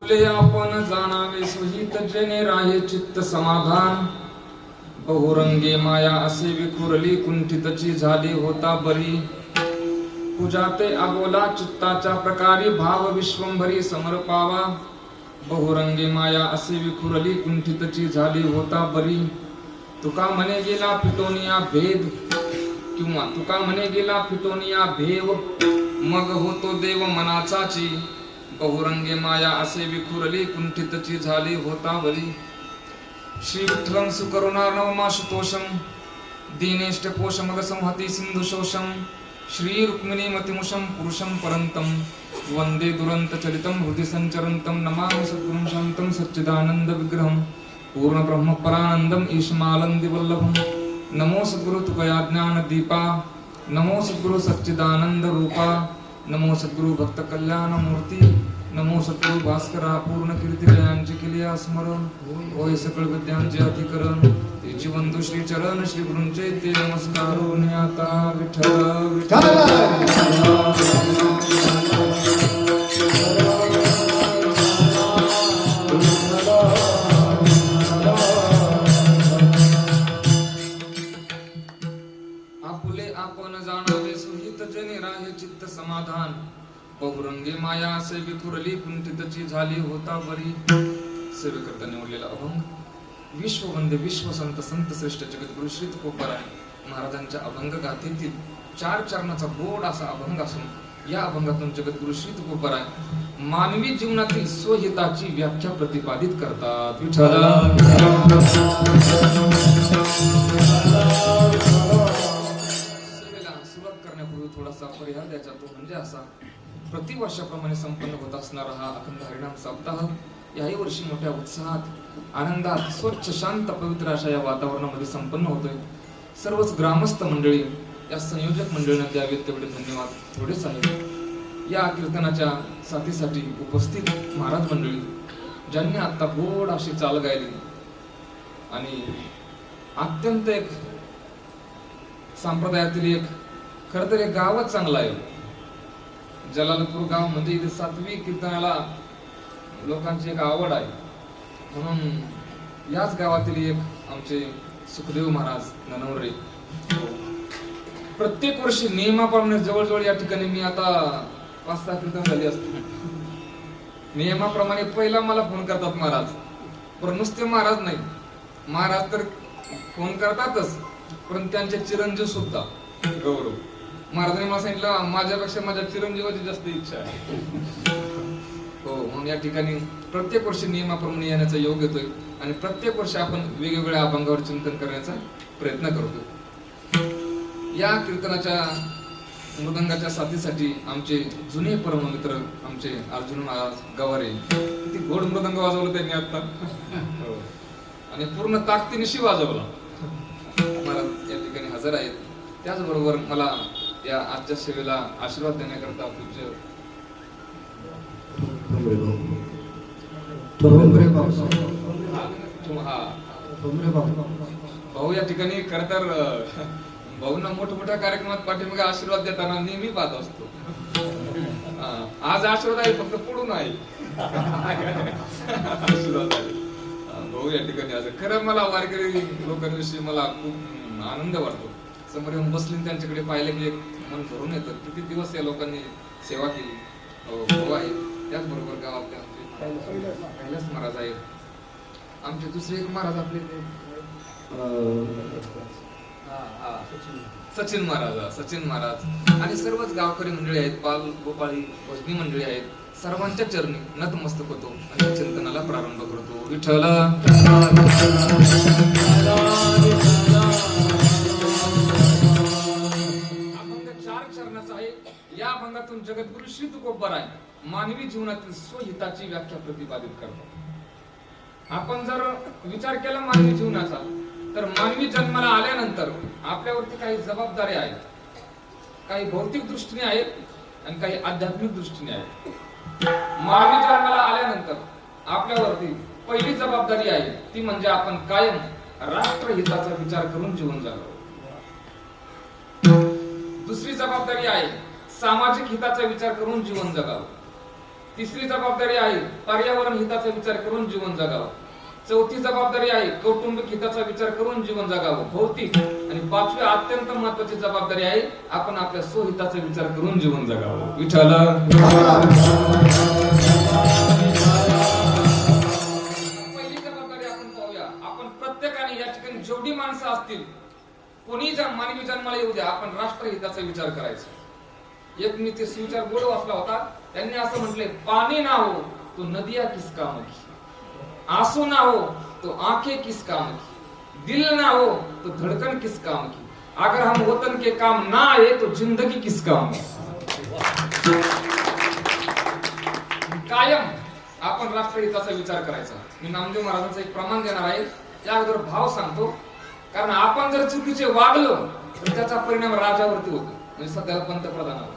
आपले आपण जाणावे सोहित जेणे राहे चित्त समाधान. बहुरंगे माया असे विखुरली कुंठितची झाली होता बरी. पूजा ते अबोला चित्ताच्या प्रकारी भाव विश्वंभरी समर्पावा. बहुरंगे माया असे विखुरली कुंठितची झाली होता बरी. तुका म्हणे गेला फिटोनिया भेद किंवा तुका म्हणे गेला फिटोनिया भेव मग होतो देव मनाचाची. बहुरंगे माया असे विखुरली कुंठितची झाली होता बरी. श्री विठ्ठलं सुकरुणार्णवमाशुतोषं दीनेष्ट पोषमगसंहति सिंधुशोषं. श्री रुक्मिणी मतिमुषं पुरुषं परन्तं वन्दे दुरन्तचरितं हृदि सञ्चरन्तं. नमामि सद्गुरुं शान्तं सच्चिदानन्द विग्रहं पूर्ण ब्रह्म परानन्दं ईशमालन्दी वल्लभं. नमो सद्गुरु तुकया ज्ञान दीपा. नमो सद्गुरु सच्चिदानंद रूपा. नमो सद्गुरु भक्त कल्याण मूर्ती. नमो सद्गुरु भास्करा पूर्ण कीर्ती जयांची केली स्मरण. होय सकळ विद्यांचे अधिकरण तेची बंधू श्री चरण श्री गुरूंचे ते नमस्कार. आता विठ्ठल आपुले आपण जाणावे सुहित जनी राहे चित्त समाधान. बहुरंगी माया असे विखुरली कुंठितची झाली होता बरी. सेवेकरता निवडलेला अभंग विश्ववंद्य विश्वसंत संत श्रेष्ठ जगद्गुरु श्री तुकोबाराय महाराजांच्या अभंग गाथेतील 4 चरणाचा गोड असा अभंग असून या अभंगातून जगद्गुरु श्री तुकोबाराय मानवी जीवनातील स्वहिताची व्याख्या प्रतिपादित करतात. विठ्ठला सुरुवात करण्यापूर्वी थोडासा परिहार द्यायचा तो म्हणजे असा. प्रतिवर्षाप्रमाणे संपन्न होत असणारा हा अखंड हरिनाम सप्ताह याही वर्षी मोठ्या उत्साहात आनंदात स्वच्छ शांत पवित्र अशा या वातावरणामध्ये संपन्न होतोय. सर्वच ग्रामस्थ मंडळी या संयोजक मंडळींना द्यावेत तेवढे धन्यवाद थोडेच आहेत. या कीर्तनाच्या साथीसाठी उपस्थित महाराज मंडळी ज्यांनी आता गोड अशी चाल गायली आणि अत्यंत एक संप्रदायातील एक खरं तर एक गावच चांगला आहे. जलालपूर गाव म्हणजे इथे 7वी कीर्तनाला लोकांची एक आवड आहे म्हणून याच गावातील एक आमचे सुखदेव महाराज ननवरे प्रत्येक वर्षी नियमाप्रमाणे जवळजवळ या ठिकाणी मी आता 5-6 कीर्तन झाली असते. नियमाप्रमाणे पहिला मला फोन करतात महाराज. पण नुसते महाराज नाही, महाराज तर फोन करतातच पण त्यांचे चिरंजीव सुद्धा गौरव. महाराजांनी मला सांगितलं माझ्यापेक्षा माझ्या चिरंजीवाची जास्त इच्छा आहे. हो म्हणून या ठिकाणी प्रत्येक वर्षी नियमाप्रमाणे येण्याचा योग येतोय आणि प्रत्येक वर्षी आपण वेगवेगळ्या अभंगावर चिंतन करण्याचा प्रयत्न करतोय. या कीर्तनाच्या मृदंगाच्या साथीसाठी आमचे जुने परममित्र आमचे अर्जुन महाराज गवारे किती गोड मृदंग वाजवलं त्यांनी आता आणि पूर्ण ताकदीनिशी वाजवला. महाराज या ठिकाणी हजर आहेत. त्याचबरोबर मला या आजच्या सेवेला आशीर्वाद देण्याकरता पूज्य भाऊ या ठिकाणी खर तर भाऊंना मोठमोठ्या कार्यक्रमात पाठीमागे आशीर्वाद देताना नेहमी पाहत असतो. आज आशीर्वाद आहे फक्त पुढून आहे आशीर्वाद आहे. भाऊ या ठिकाणी आज खरं मला वारकरी लोकांविषयी मला खूप आनंद वाटतो. समोर येऊन बसले त्यांच्याकडे पाहिलं की एक मन भरून येतं. किती दिवस या लोकांनी सेवा केली. भाऊ आहे त्याचबरोबर गावात कैलास महाराज आहेत. आमचे दुसरे एक महाराज आपले सचिन महाराज आणि सर्वच गावकरी मंडळी आहेत. बाल गोपाळी भजनी मंडळी आहेत. सर्वांच्या चरणी नतमस्तक होतो आणि चिंतनाला प्रारंभ करतो. विठ्ठल अभंग 4 चरणाचा आहे. या अभंगातून जगद्गुरु श्री तुकोबाराय मानवी जीवनातील स्वहिताची व्याख्या प्रतिपादित करतात. आपण जर विचार केला मानवी जीवनाचा तर मानवी जन्माला आल्यानंतर आपल्यावरती काही जबाबदाऱ्या आहेत. काही भौतिक दृष्टीने आहेत आणि काही आध्यात्मिक दृष्टीने आहेत. मानवी जन्माला आल्यानंतर आपल्यावरती पहिली जबाबदारी आहे ती म्हणजे आपण कायम राष्ट्रहिताचा विचार करून जीवन जगावं. दुसरी जबाबदारी आहे सामाजिक हिताचा विचार करून जीवन जगावं. तिसरी जबाबदारी आहे पर्यावरण हिताचा विचार करून जीवन जगावं. चौथी जबाबदारी आहे कौटुंबिक हिताचा विचार करून जीवन जगावं भौतिक. आणि पाचवी अत्यंत महत्वाची जबाबदारी आहे आपण आपल्या स्वहिताचा विचार करून जीवन जगावं. विठ्ठल पहिली जबाबदारी आपण पाहूया. आपण प्रत्येकाने या ठिकाणी जेवढी माणसं असतील कोणी मानवी जन्माला येऊ द्या आपण राष्ट्रहिताचा विचार करायचा. एक मी ते सुविचार बोल वाचला होता. त्यांनी असं म्हटले पानी ना हो तो नदिया किस काम की, आंसू ना हो तो आंखें किस काम की, दिल ना हो तो धड़कन किस काम की, अगर हम वतन के काम ना आए तो जिंदगी किस काम की. कायम आपण राष्ट्रहिताचा विचार करायचा. मी नामदेव महाराजांचा एक प्रमाण देणार आहे. त्या अगोदर भाव सांगतो. कारण आपण जर चुकीचे वागलो तर त्याचा परिणाम राजावरती होतो, म्हणजे सध्या पंतप्रधानावर.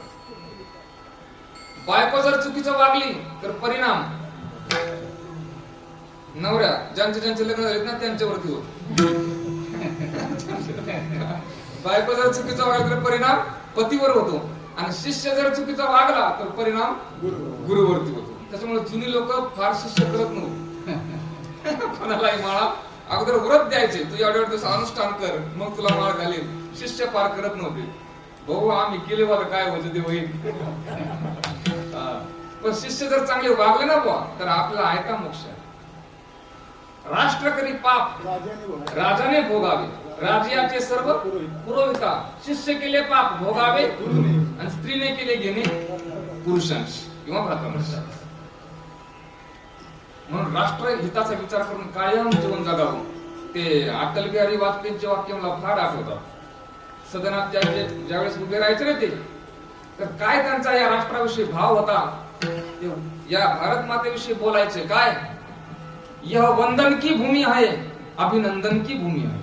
बायको जर चुकीचं वागली तर परिणाम नवऱ्या ज्यांचे लग्न झालेत ना त्यांच्यावरती होतो. बायको जर चुकीचा वागला तर परिणाम पतीवर होतो. आणि शिष्य जर चुकीचा वागला तर परिणाम गुरुवरती होतो. त्याच्यामुळे जुनी लोक फार शिष्य करत नव्हते. कोणालाही माळा अगोदर व्रत द्यायचे, तू एवढ्या दिवस अनुष्ठान कर मग तुला माळ घालील. शिष्य फार करत नव्हते. भाऊ आम्ही केले बघा काय होतं ते होईल. पण शिष्य जर चांगले वागले ना बुवा तर आपला आहे का मोक्ष. राष्ट्र करी पाप राजाने भोगावे, राज्याचे सर्व पुरोहिता. शिष्य केले पाप भोगावे आणि स्त्रीने केले घेणे पुरुषांश किंवा भ्रातृंश. म्हणून राष्ट्र हिताचा विचार करून कायम जीवन जगावं. ते अटल बिहारी वाजपेयीचे वाक्य मला फार आठवतात. सदनात ज्यावेळेस उभे राहायचे ना ते, तर काय त्यांचा या राष्ट्राविषयी भाव होता. या भारत मातेविषयी बोलायचे काय, यह वंदन की भूमि है, अभिनंदन की भूमि है,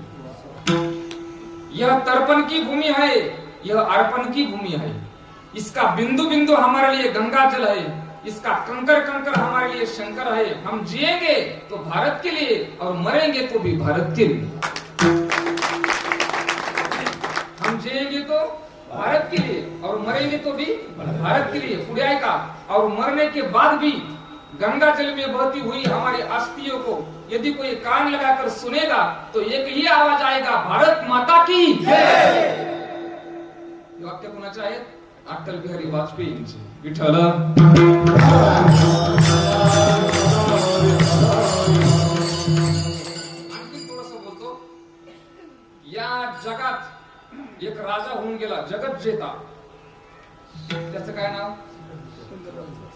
यह तर्पण की भूमि है, यह अर्पण की भूमि है, इसका बिंदु बिंदु हमारे लिए गंगा जल है, इसका कंकर कंकर हमारे लिए शंकर है. हम जिएंगे तो भारत के लिए और मरेंगे तो भी भारत के लिए. हम जिएंगे तो भारत के लिए और मरेंगे तो भी भारत के लिए. पुढे ऐका, और मरने के बाद भी गंगा जल में बहती हुई हमारी अस्थियों को यदि कोई कान लगाकर सुनेगा तो एक ही आवाज आएगा, भारत माता की जय. वाक्य कुणाचे आहेत? अटल बिहारी वाजपेयींचे. विठ्ठल आणखी थोडस बोलतो. या जगात एक राजा होऊन गेला जगत जेता. त्याचं काय नाव?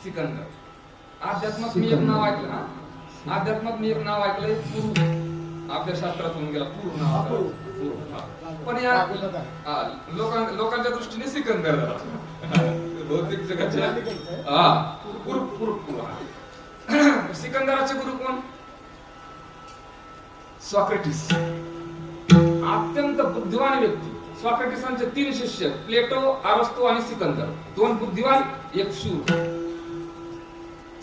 सिकंदर. अध्यात्मात मी एक नाव ऐकलं ना, अध्यात्मात मी एक नाव ऐकलंय पुरू. आपल्या शास्त्रात होऊन गेला पुरू नाव. पण या लोकांच्या दृष्टीने सिकंदर झाला. भौतिक जगाच्या सिकंदराचे गुरु कोण? सॉक्रेटिस. अत्यंत बुद्धिवान व्यक्ती. सॉक्रेटिसांचे 3 शिष्य, प्लेटो, अरस्तू आणि सिकंदर. 2 बुद्धिवान, एक शूर.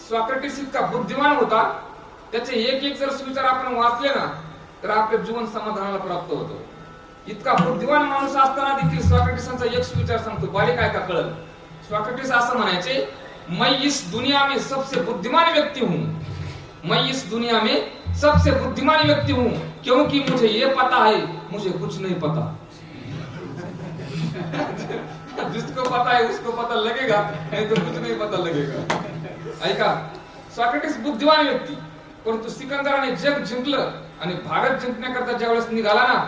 सॉक्रेटिस इतका बुद्धिमान होता, त्याचे एक जर सुविचार आपण वाचले ना तर आपले जीवन समाधानाला प्राप्त होतो. इतका बुद्धिमान माणूस असताना देखील सॉक्रेटिसांचा एक सुविचार सांगतो, बारीक ऐका कळलं. सॉक्रेटिस असं म्हणायचे, मैं इस दुनिया में सबसे बुद्धिमान व्यक्ति हूं, मैं इस दुनिया में सबसे बुद्धिमान व्यक्ति हूं, क्योंकि मुझे ये पता है मुझे कुछ नहीं पता. जिसको पता है उसको पता लगेगा, नहीं तो कुछ नहीं पता लगेगा. ऐका, सॉक्रेटिस बुद्धिमान व्यक्ती. परंतु सिकंदराने जग जिंकलं आणि भारत जिंकण्याकरता ज्यावेळेस निघाला ना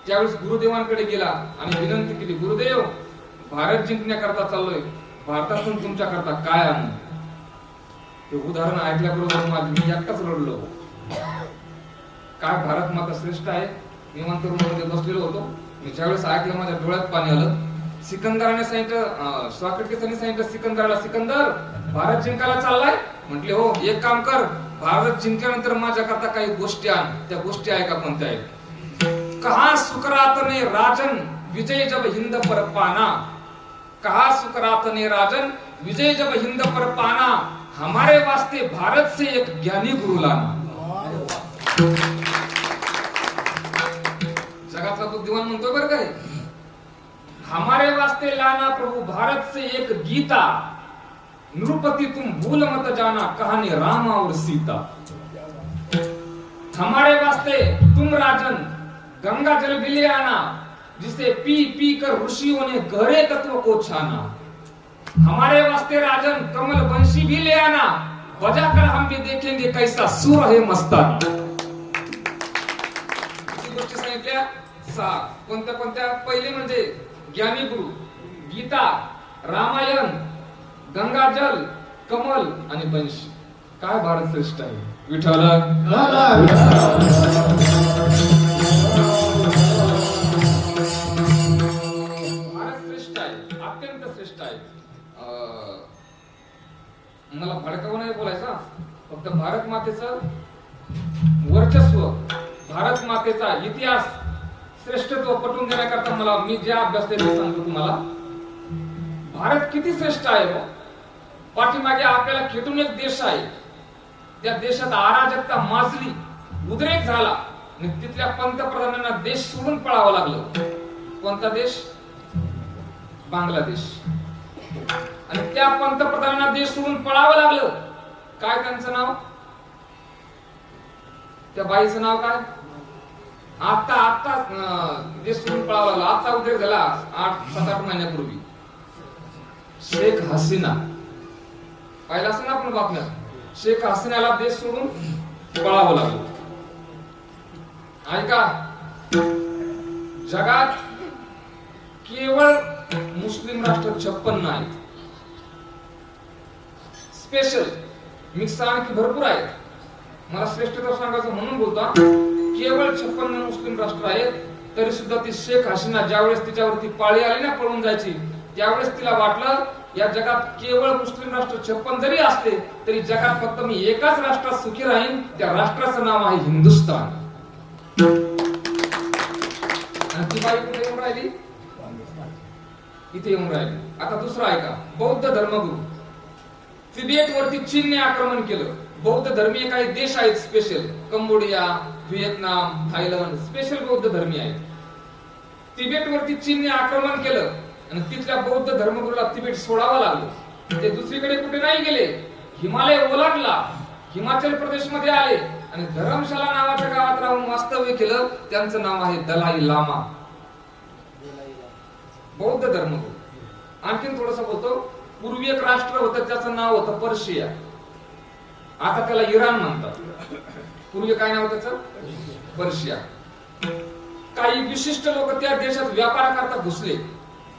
त्यावेळेस गुरुदेवांकडे गेला आणि विनंती केली, गुरुदेव भारत जिंकण्याकरता चाललोय, भारतातून तुमच्याकरता काय आणू. ते उदाहरण ऐकल्याबरोबर मी एकटाच रडलो. काय भारत माता श्रेष्ठ आहे. निवांत रूममध्ये बसलेलो होतो. मी ज्यावेळेस ऐकलं माझ्या डोळ्यात पाणी आलं. सिकंदराने सांगितलं, सॉक्रेटिसने सांगितलं सिकंदराला, सिकंदर भारत जिंकायला चाललाय? म्हटले हो. एक काम कर, भारत जिंकल्यानंतर माझ्याकरता काही गोष्टी आण. त्या गोष्टी ऐका कोणत्या आहेत. कहा सुकरात ने राजन विजय जब हिंद पर पाना, कहा सुकरात ने राजन विजय जब हिंद पर पाना, हमारे वास्ते भारत से एक ज्ञानी गुरु लाना. जगातला बुद्धिमान म्हणतोय बरं काय, हमारे वास्ते लाना प्रभु भारत से एक गीता. नृपति तुम भूल मत जाना, कहानी राम और सीता। हमारे वास्ते तुम राजन गंगा जल भी ले आना, जिसे पी पी कर ऋषियों ने गहरे तत्व को छाना। हमारे वास्ते राजन कमल बंशी भी ले आना, बजाकर हम भी देखेंगे कैसा सूर है मस्ताना। किती गोष्टी सांगितल्या? कोणत्या कोणत्या? पहिले म्हणजे ज्ञानी गुरु, गीता, रामायण, गंगाजल, कमल आणि बंशी। काय भारत श्रेष्ठ आहे विठ्ठल, भारत श्रेष्ठ आहे, अत्यंत श्रेष्ठ आहे। मला भडकावून नाही बोलायचं, फक्त भारत मातेचं वर्चस्व, भारत मातेचा इतिहास, श्रेष्ठत्व पटवून देण्याकरता मला मी जे अभ्यास ते सांगतो तुम्हाला। भारत किती श्रेष्ठ आहे हो। पाठीमागे आपल्याला खेटून एक देश आहे, त्या देशात अराजकता माजली, उद्रेक झाला आणि तिथल्या पंतप्रधानांना देश सोडून पळावं लागलं। कोणता देश? बांगलादेश। आणि त्या पंतप्रधानांना देश सोडून पळावं लागलं। काय त्यांचं नाव? त्या बाईचं नाव काय? आता देश सोडून पळावं लागलं, आता उद्रेक झाला 7-8 महिन्यापूर्वी। शेख हसीना, पाहिला असं ना आपण बातम्या, शेख हसीनाला देश सोडून पळावं लागलं। ऐका, जगात केवळ मुस्लिम राष्ट्र 56 आहेत, स्पेशल मिक्स आणखी भरपूर आहेत। मला श्रेष्ठता सांगायचं म्हणून बोलतो, केवळ 56 मुस्लिम राष्ट्र आहेत, तरी सुद्धा ती शेख हसीना ज्यावेळेस तिच्यावरती पाळी आली ना पळून जायची, त्यावेळेस तिला वाटलं या जगात केवळ मुस्लिम राष्ट्र 56 जरी असले तरी जगात फक्त मी एकाच राष्ट्रात सुखी राहीन, त्या राष्ट्राचं नाव आहे हिंदुस्थान। आणि ती बाई कुठे येऊन राहिली? इथे येऊन राहिली। आता दुसरा ऐका, बौद्ध धर्मगुरू, तिबेट वरती चीनने आक्रमण केलं। बौद्ध धर्मीय काही देश आहेत special, Cambodia, Vietnam, Thailand, special बौद्ध धर्मीय आहेत। तिबेट वरती चीनने आक्रमण केलं आणि तिथल्या बौद्ध धर्मगुरूला तिबेट सोडावं लागलं। ते दुसरीकडे कुठे नाही गेले, हिमालय ओलांडला, हिमाचल प्रदेश मध्ये आले आणि धर्मशाला नावाच्या गावात राहून वास्तव्य केलं। त्यांचं नाव आहे दलाई लामा, बौद्ध धर्मगुरू। आणखीन थोडस बोलतो, पूर्वी एक राष्ट्र होतं त्याचं नाव होतं पर्शिया, आता त्याला इराण म्हणतात। पूर्वी काय नाव त्याचं? पर्शिया। काही विशिष्ट लोक त्या देशात व्यापाराकरता घुसले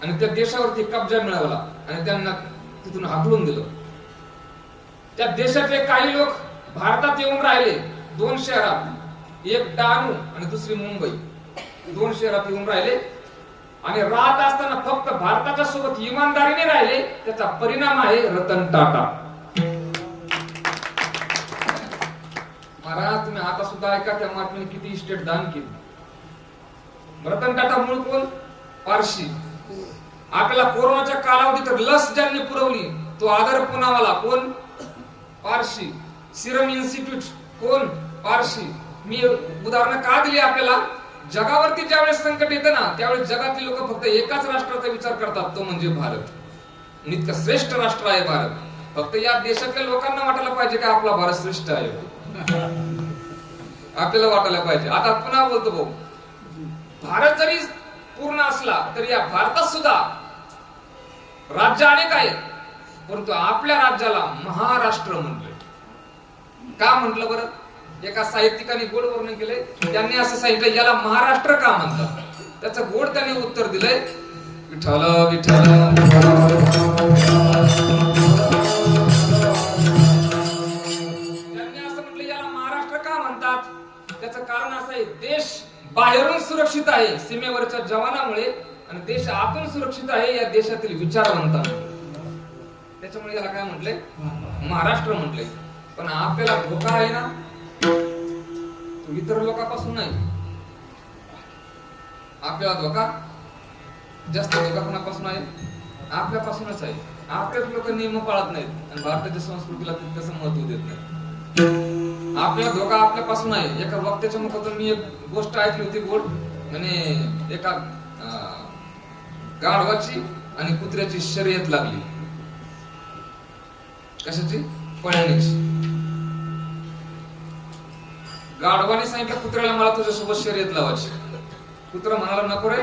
आणि त्या देशावरती कब्जा मिळवला आणि त्यांना तिथून हाकलून दिलं। त्या देशातले काही लोक भारतात येऊन राहिले, 2 शहरात, एक डहाणू आणि दुसरी मुंबई, 2 शहरात येऊन राहिले आणि राहत असताना फक्त भारताच्या सोबत इमानदारीने राहिले। त्याचा परिणाम आहे रतन टाटा। महाराज तुम्ही आता सुद्धा ऐका, त्या महात्म्याने किती इस्टेट दान केली। रतन टाटा मूळ कोण? पारशी। आपल्याला कोरोनाच्या कालावधीत लस ज्यांनी पुरवली तो आदर पुनावाला कोण? पारशी। सिरम इन्स्टिट्यूट कोण? पारशी। मी उदाहरण का दिली आपल्याला? जगावरती ज्यावेळेस संकट येतं ना त्यावेळेस जगातली लोक फक्त एकाच राष्ट्राचा विचार करतात, तो म्हणजे भारत। इतकं श्रेष्ठ राष्ट्र आहे भारत। फक्त या देशातल्या लोकांना वाटायला पाहिजे का आपला भारत श्रेष्ठ आहे, आपल्याला वाटायला पाहिजे। आता पुन्हा बोलतो भाऊ, भारत जरी पूर्ण असला तरी या भारतात सुद्धा राज्य अनेक आहेत, परंतु आपल्या राज्याला महाराष्ट्र म्हटले। का म्हटलं बरं? एका साहित्यिकाने गोड वर्णन केलंय, त्यांनी असं सांगितलं याला महाराष्ट्र का म्हणतात? त्याचं गोड त्यांनी उत्तर दिलंय, विठ्ठल विठ्ठल। त्यांनी असं म्हटलं याला महाराष्ट्र का म्हणतात? त्याचं कारण असं आहे, देश बाहेरून सुरक्षित आहे सीमेवरच्या जवानामुळे आणि देश आतून सुरक्षित आहे या देशातील विचारवंतांमुळे। त्याच्यामुळे याला काय म्हटलंय? महाराष्ट्र म्हटलंय। पण आपल्याला धोका आहे ना, तो इतर लोकांपासून नाही, आपल्याला धोका जास्त धोका कोणापासून आहे? आपल्यापासूनच आहे। आपल्याच लोक नियम पाळत नाहीत आणि भारताच्या संस्कृतीला तितकंसं महत्व देत नाही। आपला धोका आपल्यापासून आहे। एका वक्त्याच्या मुखातून मी एक गोष्ट ऐकली होती गोड, म्हणजे एका गाढवाची आणि कुत्र्याची शर्यत लागली कशाची? पळण्याची. गाढवाने सांगितलं कुत्र्याला मला तुझ्यासोबत शर्यत लावायची. कुत्रा म्हणाला नको रे,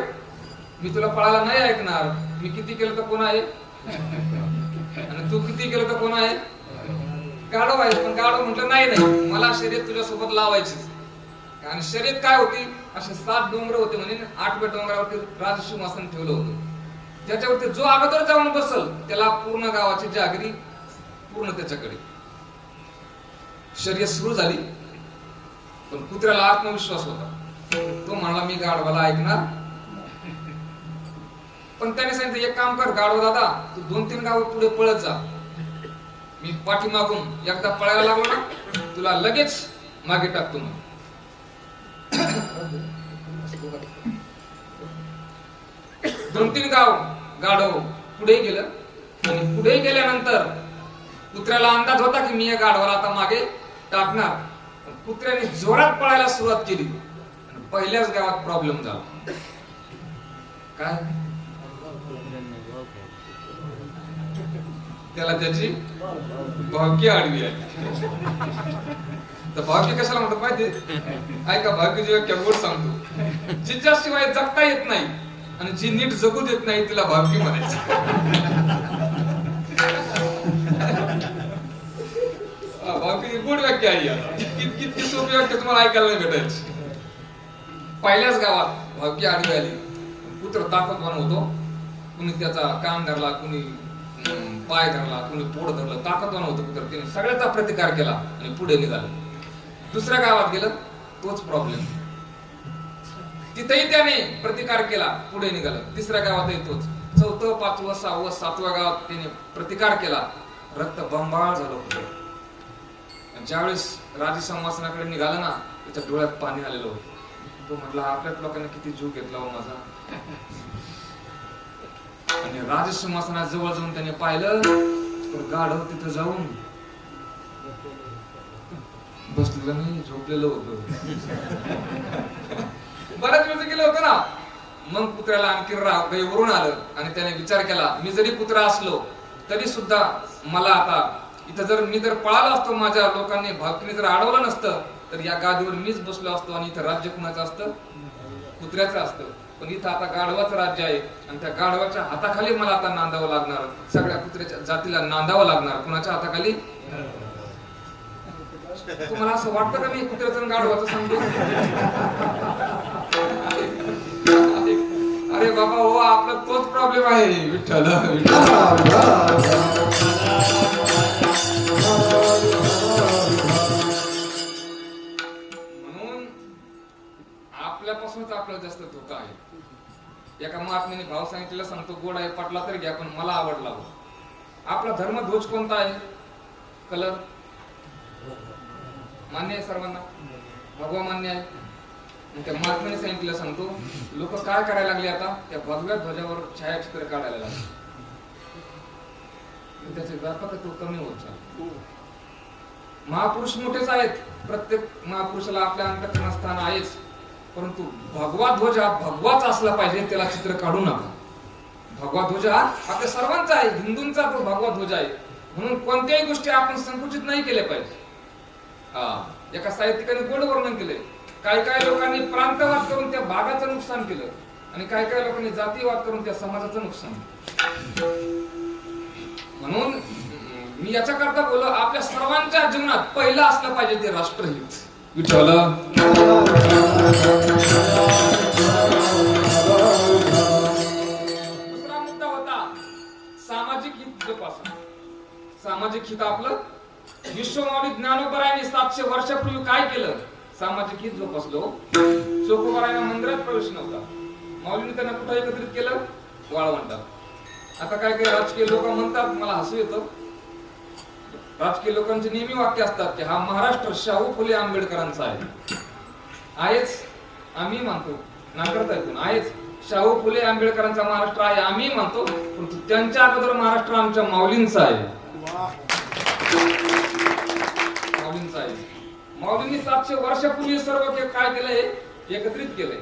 मी तुला पळायला नाही ऐकणार. मी किती केलं तर कोण आहे आणि तू किती केलं तर कोण आहे? गाढव आहे. पण गाढव म्हटलं नाही नाही, मला शर्यत तुझ्यासोबत लावायचीच. आणि शर्यत काय होती? असे 7 डोंगर होते म्हणे. 8व्या डोंगरावरती राजसिंहासन ठेवलं होतं. ज्याच्यावरती जो अगोदर जाऊन बसल त्याला पूर्ण गावाची जागरी पूर्ण त्याच्याकडे. शर्यत सुरू झाली. पण कुत्र्याला आत्मविश्वास होता. तो म्हणला मी गाढवाला ऐकणार. पण त्याने सांगितलं एक काम कर गाढव दादा, तू 2-3 गाव पुढे पळत जा. मी पाठीमागून एकदा पळायला लागलो ना, तुला लगेच मागे टाकतो. 2-3 गाव गाढव पुढे गेलं. आणि पुढे गेल्यानंतर कुत्र्याला अंदाज होता की मी या गाढवाला आता मागे टाकणार. कुत्र्याने जोरात पळायला सुरुवात केली. पहिल्याच गावात प्रॉब्लेम झाला. काय? त्याला त्याची भावकी आडवी आहे. तर भावकी कशाला म्हणतात माहिती? ऐका, भावकीची व्याख्या गोड सांगतो. जिच्याशिवाय जगता येत नाही आणि जी नीट जगू देत नाही तिला भावकी म्हणायचं. भावकी गोड व्याख्या आहे. किती सोपी व्याख्या तुम्हाला ऐकायला नाही भेटायची. पहिल्याच गावात भावकी आडवी आली. पुत्र ताकदवान होतो. कुणी त्याचा कान धरला, कुणी पाय धरला, कुणी पोट धरलं. ताकदवान होतं पुत्र. त्याने सगळ्याचा प्रतिकार केला आणि पुढे निघाला. दुसऱ्या गावात गेलं, तोच प्रॉब्लेम. तिथेही त्याने प्रतिकार केला, पुढे निघाला. तिसऱ्या गावातही तोच. 4th, 5व, 6व, 7व्या गावात त्याने प्रतिकार केला. रक्त बंबाळ झालं पुढे. ज्यावेळेस राजसिंहासनाकडे निघाला ना, त्याच्या डोळ्यात पाणी आलेलं होतं. तो म्हटला आपल्याच लोकांनी किती जीव घेतला हो माझा. आणि राजसिंहासनात जवळ जाऊन त्याने पाहिलं तर गाढव तिथं जाऊन बसलेलं नाही, झोपलेलं होतं. बऱ्याच वेळ गेलं होतं ना. मग कुत्र्याला आणखी राग काही वरून आलं आणि त्याने विचार केला मी जरी कुत्रा असलो तरी सुद्धा मला आता इथं जर मी जर पळालो असतो, माझ्या लोकांनी भावकीने जर अडवलं नसतं तर या गादीवर मीच बसलो असतो आणि इथं राज्य कुणाचं असतं? कुत्र्याचं असतं. पण इथं आता गाढवाचं राज्य आहे आणि त्या गाढवाच्या हाताखाली मला आता नांदावं लागणार. सगळ्या कुत्र्याच्या जातीला नांदावं लागणार. कुणाच्या हाताखाली? तुम्हाला असं वाटतं का मी कुत्र्याचं आणि गाढवाचं सांगतो? अरे बाबा हो, आपला तोच प्रॉब्लेम आहे. विठ्ठल म्हणून आपल्यापासूनच आपल्याला जास्त धोका आहे. एका महात्म्याने भाव सांगितलेला सांगतो, गोड आहे पटला तर घ्या पण मला आवडला. आपला धर्म ध्वज कोणता आहे? कलर मान्य आहे सर्वांना? भगवा मान्य आहे. त्या महात्म्याने सांगितलेलं सांगतो, लोक काय करायला लागले आता? त्या भगव्या ध्वजावर छायाचित्र काढायला लागले. त्याचे व्यापकत्व कमी होत चालले. महापुरुष मोठेच आहेत. प्रत्येक महापुरुषाला आपल्या अंतःकरणात स्थान आहेच. परंतु भगवा ध्वज हा भगवाच असला पाहिजे, त्याला चित्र काढू नका. भगवा ध्वज हा आपल्या सर्वांचा आहे, हिंदूंचा तो भगवा ध्वज आहे. म्हणून कोणत्याही गोष्टी आपण संकुचित नाही केल्या पाहिजे. एका साहित्यिकाने गोड वर्णन केले. काही काही लोकांनी प्रांतवाद करून त्या भागाचं नुकसान केलं आणि काही काही लोकांनी जातीवाद करून त्या समाजाचं नुकसान. म्हणून मी याच्याकरता बोललो, आपल्या सर्वांच्या जीवनात पहिलं असलं पाहिजे ते राष्ट्रहित. विठ्ठल दुसरा मुद्दा होता सामाजिक हित जोपासणं. सामाजिक हित आपलं विश्वमाऊली ज्ञानोबरायांनी 700 वर्षापूर्वी काय केलं? सामाजिक हित जोपासलो. चोखोबारायांना मंदिरात प्रवेश नव्हता. माऊलीने त्यांना कुठं एकत्रित केलं? वाळवंटात. आता काय काय राजकीय लोक म्हणतात, मला हसू येतं. राजकीय लोकांचे नेहमी वाक्य असतात की हा महाराष्ट्र शाहू फुले आंबेडकरांचा आहे. आहेच, आम्ही मानतो. नाकारता येतो आहेच, शाहू फुले आंबेडकरांचा महाराष्ट्र आहे आम्ही मानतो. परंतु त्यांच्या अगोदर महाराष्ट्र आमच्या माऊलींचा आहे. माऊलींचा आहे. माऊलींनी 700 वर्षापूर्वी सर्व काय केलंय? एकत्रित केलंय.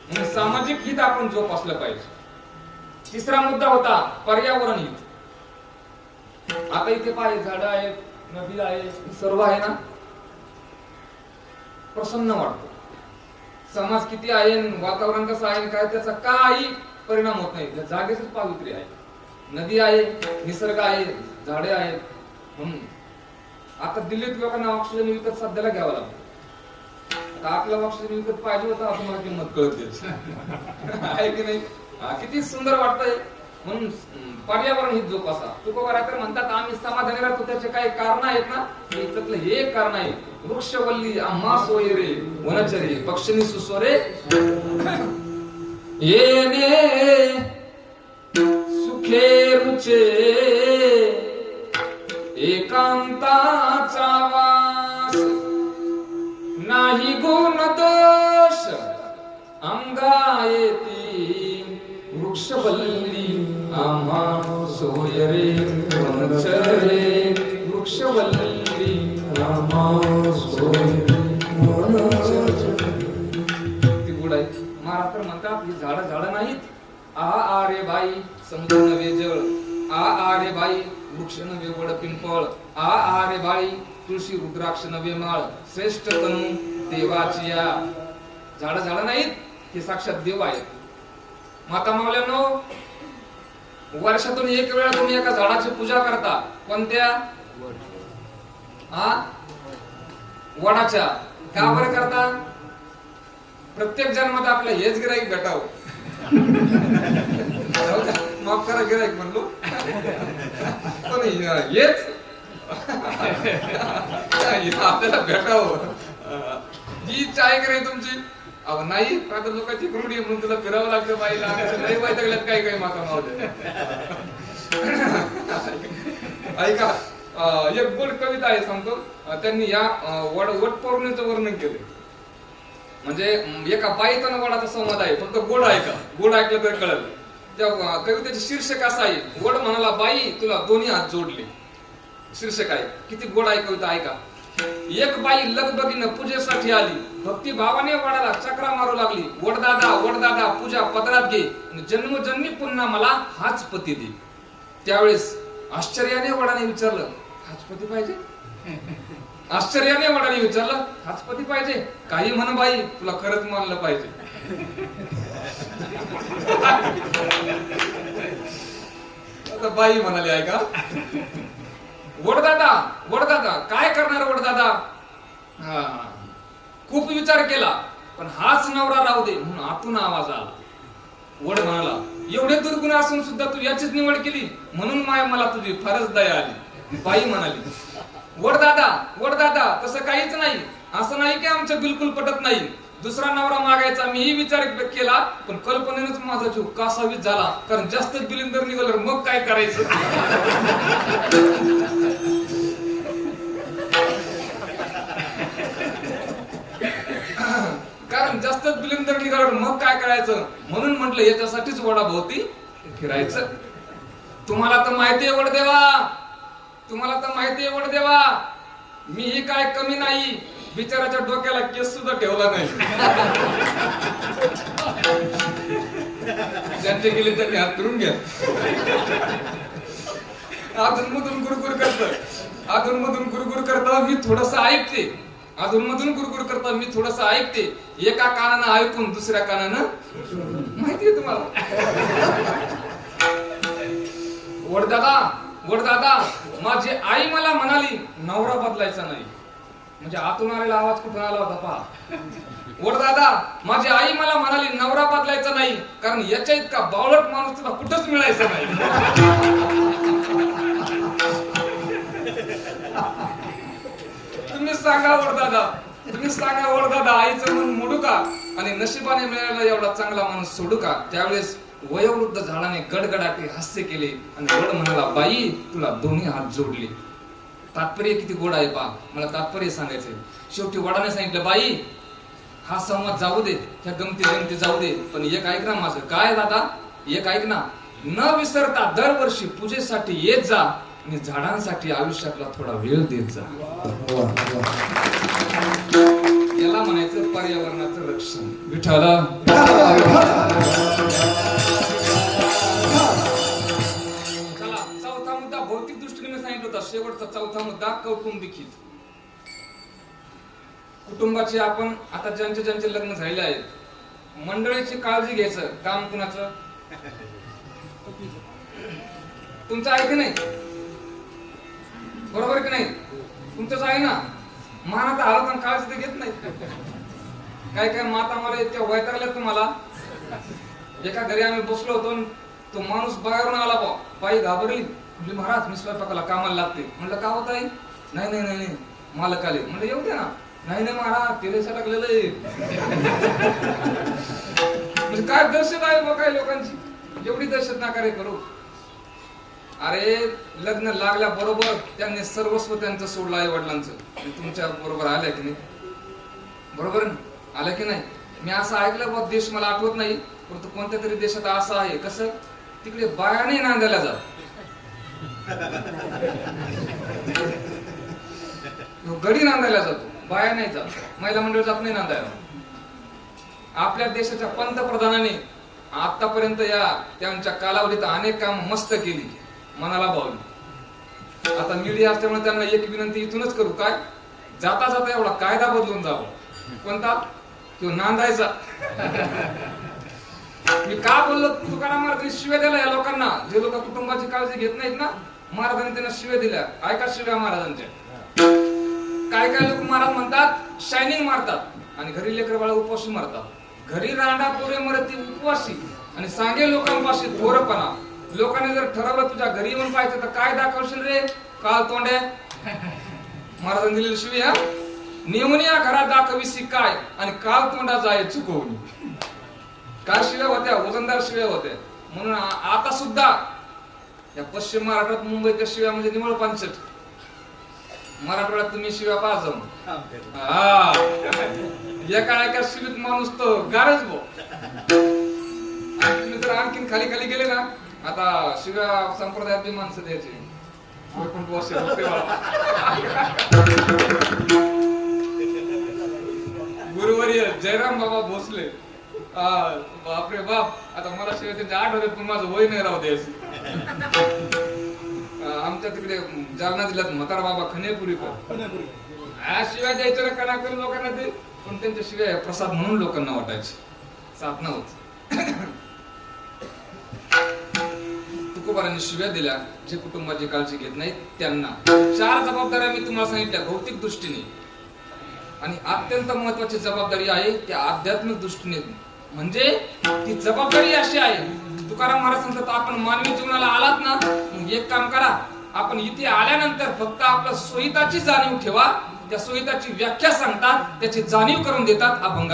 म्हणून सामाजिक हित आपण जोपासलं पाहिजे. तिसरा मुद्दा होता पर्यावरण हित. आता इथे पाय झाडं आहेत, नदी आहे, सर्व आहे ना, प्रसन्न वाटतं. समाज किती आहे, वातावरण कसं आहे, काय त्याचा काही परिणाम होत नाही. त्या जागेच पावित्र्य आहे. नदी आहे, निसर्ग आहे, झाडे आहेत. म्हणून आता दिल्लीत लोकांना ऑक्सिजन विकत सध्याला घ्यावं लागतं. आता आपल्याला ऑक्सिजन विकत पाहिजे होता असं मला किंमत कळते आहे की नाही. किती सुंदर वाटतंय. म्हणून पर्यावरण ही जोपासा. तुकोबा तर म्हणतात आम्ही समाधानी राहतो, त्याचे काही कारण आहेत ना. त्यातलं हे एक कारण आहे, वृक्षवल्ली आम्हा सोयरे वनचरे पक्षिणी सुस्वरे येणे सुखे रुचे एकांताचा वास नाही गुण दोष अंगा येती वृक्षवल्ली आम्हा सोयरे वनचरे वृक्षवल्ली आम्हा सोयरे वनचरे. किती गुड आहे. महाराष्ट्र म्हणतात ही झाडं नाहीत. आ रे बाई समुद्र नवे जळ, आ रे बाई वृक्ष नवे वड पिंपळ, आ रे बाई तुळशी रुद्राक्ष नवे माळ, श्रेष्ठ तनु देवाची या. झाडं नाहीत, हे साक्षात देव आहेत. माता मावल्यांनो, वर्षातून एक वेळा तुम्ही एका झाडाची पूजा करता. कोणत्या? वडाच्या. का बरं करता? प्रत्येक जन्मात आपलं हेच गिराईक भेटावं. माफ करा गिराईक म्हणलो, पण हेच आपल्याला भेटावं ही इच्छा आहे की नाही तुमची? अहो नाही, आता लोकांची रूढी म्हणून तुला फिरावं लागतं बाईला. नाही वैतागल्यात काही माता मावले. ऐका, एक गोड कविता आहे सांगतो. त्यांनी या वट पौर्णिमेचं वर्णन केले. म्हणजे एका बाईचा आणि वडाचा संवाद आहे. फक्त गोड ऐका, गोड ऐकलं तर कळलं. त्या कवितेचे शीर्षक असं आहे, वड म्हणाला बाई तुला दोन्ही हात जोडले. शीर्षक आहे. किती गोड आहे कविता, ऐका. एक बाई लगबगीनं पूजेसाठी आली, भक्ती भावाने वडाला चक्रा मारू लागली. वडदादा पूजा पदरात घे, जन्मोजन्मी पुन्हा मला हाच पती दे. त्यावेळेस आश्चर्याने वडाने विचारलं, हाच पती पाहिजे? आश्चर्याने वडाने विचारलं, हाच पती पाहिजे? काही म्हण बाई, तुला खरंच मानलं पाहिजे. आता बाई म्हणाली, ऐका, वडदादा काय करणार? वडदादा खूप विचार केला, पण हाच नवरा राहू दे म्हणून आतून आवाज आला. वड म्हणाला, एवढे दुर्गुण असून सुद्धा तू याचीच निवड केली, म्हणून मला तुझी फारच दया आली. बाई म्हणाली, वडदादा तसं काहीच नाही. असं नाही की आमच्या बिलकुल पटत नाही. दुसरा नवरा मागायचा मीही विचार केला, पण कल्पनेनंच माझा जीव कासावीस झाला. कारण जास्तच बिलिंदर निघालं, मग काय करायचं? कारण जास्तच बिलिंदर निघालं, मग काय करायचं? म्हणून म्हटलं याच्यासाठीच वडाभोवती फिरायचं. तुम्हाला तर माहितीये वडदेवा, तुम्हाला तर माहितीये वडदेवा, मी ही काय कमी नाही. बिचाराच्या डोक्याला केस सुद्धा ठेवला नाही. ज्यांचे गेले त्यांनी हात करून घ्या. अधूनमधून गुरगुर करत मी थोडस ऐकते. अधूनमधून गुरगुर करता मी थोडस ऐकते. एका कानानं ऐकून दुसऱ्या कानानं माहितीये तुम्हाला. वडदादा माझी आई मला म्हणाली नवरा बदलायचा नाही. म्हणजे आतून आलेला आवाज कुठून आला होता पहा. वडदादा माझी आई मला म्हणाली नवरा बदलायचा नाही, कारण याच्या इतका बावळट माणूस तुला कुठंच मिळायचा नाही. तुम्ही सांगा वडदादा, आईचं मन मोडू का आणि नशिबाने मिळालेला एवढा चांगला माणूस सोडू का? त्यावेळेस वयोवृद्ध झाडाने गडगडाटे हास्य केले आणि वड म्हणाला, बाई तुला दोन्ही हात जोडले. तात्पर्य किती गोड आहे पहा. मला तात्पर्य सांगायचंय. शेवटी वडाने सांगितलं, बाई हा संवाद जाऊ दे, ह्या गमती जाऊ दे, पण एक ऐक ना माझं. काय दादा? एक ऐक ना, न विसरता दरवर्षी पूजेसाठी येत जा आणि झाडांसाठी आयुष्यातला थोडा वेळ देत जा. याला म्हणायचं पर्यावरणाचं रक्षण. विठ्ठला चला, चौथा मुद्दा भौतिक दृष्टीने चौथा मुद्दा कौटुंबिक हित. कुटुंबाचे आपण आता ज्यांचे ज्यांचे लग्न झालेले आहेत मंडळीची काळजी घ्यायचं काम कुणाचं? तुमचं आहे की नाही? बरोबर की नाही? तुमचंच आहे ना. मानाचा आला काळजी ते घेत नाही. काय काय माता मला इतक्या वैतागल्या तुम्हाला. एका घरी आम्ही बसलो होतो, तो माणूस बाहेरून आला, बाई घाबरली, म्हणजे महाराज मी स्वयंपाकाला कामाला लागते. म्हणलं का होत आहे? नाही नाही नाही नाही मालक आले. म्हणलं येऊ दे ना. नाही नाही महाराज तेलेसा टाकलेलं आहे. म्हणजे काय दहशत आहे बघ काय लोकांची. एवढी दहशत नाकारे करू. अरे लग्न लागल्या बरोबर त्यांनी सर्वस्व त्यांचं सोडलं आई वडिलांचं. तुमच्या बरोबर आल्या की नाही? बरोबर आलं की नाही? मी असं ऐकलं बघ, देश मला आठवत नाही, परंतु कोणत्या तरी देशात असं आहे. कसं तिकडे बाया नाही नांदायला जात. गडी नांदायला जातो, बाया नाही जात. महिला मंडळ जात नाही नांदायला. आपल्या देशाच्या पंतप्रधानांनी आतापर्यंत या त्यांच्या कालावधीत अनेक काम मस्त केली, मनाला भावली. आता मीडिया असल्यामुळे त्यांना एक विनंती इथूनच करू, काय जाता जाता एवढा कायदा बदलून जावं. कोणता? तो नांदायचा. मी का बोललो? तुकाराम महाराज शिव्या दिल्या या लोकांना, जे लोक कुटुंबाची काळजी घेत नाहीत ना. महाराजांनी त्यांना शिव्या दिल्या. ऐका शिव्या महाराजांच्या. काय काय लोक महाराज म्हणतात शायनिंग मारतात आणि घरी लेकर बाळा उपवासी मारतात. घरी रांडा पोरे मरती उपवासी आणि सांगे लोकांपाशी थोरपणा. लोकांनी जर ठरवलं तुझ्या घरी येऊन पाहायचं तर काय दाखवशील रे काल तोंडे? महाराजांनी दिलेली शिवी. हा नियमनिया घरात दाखविसी काय आणि काल तोंडा जाय चुकवून. काय शिव्या होत्या, वजनदार शिव्या होत्या. म्हणून आता सुद्धा या पश्चिम महाराष्ट्रात मुंबईच्या शिव्या म्हणजे निवळ 65. मराठवाड्यात तुम्ही शिव्या पाहा जाऊन. एका एका शिवीत माणूस तो गारच बो. तुम्ही जर आणखीन खाली खाली गेले ना, आता शिव्या संप्रदायात बी माणसं द्यायची. गुरुवर्य जयराम बाबा भोसले, बापरे बाप, आता मला शिवाय त्यांच्या 8 होते, पण माझं वय नाही राहू द्यायचं. आमच्या तिकडे जालना जिल्ह्यात म्हातारा बाबा खनेपुरी पण शिवाय द्यायच्या ना कना करून लोकांना ते, पण त्यांच्या शिवाय प्रसाद म्हणून लोकांना वाटायचे. साधना होत. तुकोबारांनी शिव्या दिल्या जे कुटुंबाची काळजी घेत नाहीत त्यांना. 4 जबाबदाऱ्या मी तुम्हाला सांगितल्या भौतिक दृष्टीने, आणि अत्यंत महत्वाची जबाबदारी आहे त्या आध्यात्मिक दृष्टीने. म्हणजे ती जबाबदारी अशी आहे, तुकाराम महाराज सांगतात आपण मानवी जीवनाला आलात ना, मग एक काम करा, आपण इथे आल्यानंतर फक्त आपल्या सोयीताची जाणीव ठेवा. त्या सोयीताची व्याख्या सांगतात, त्याची जाणीव करून देतात अभंग.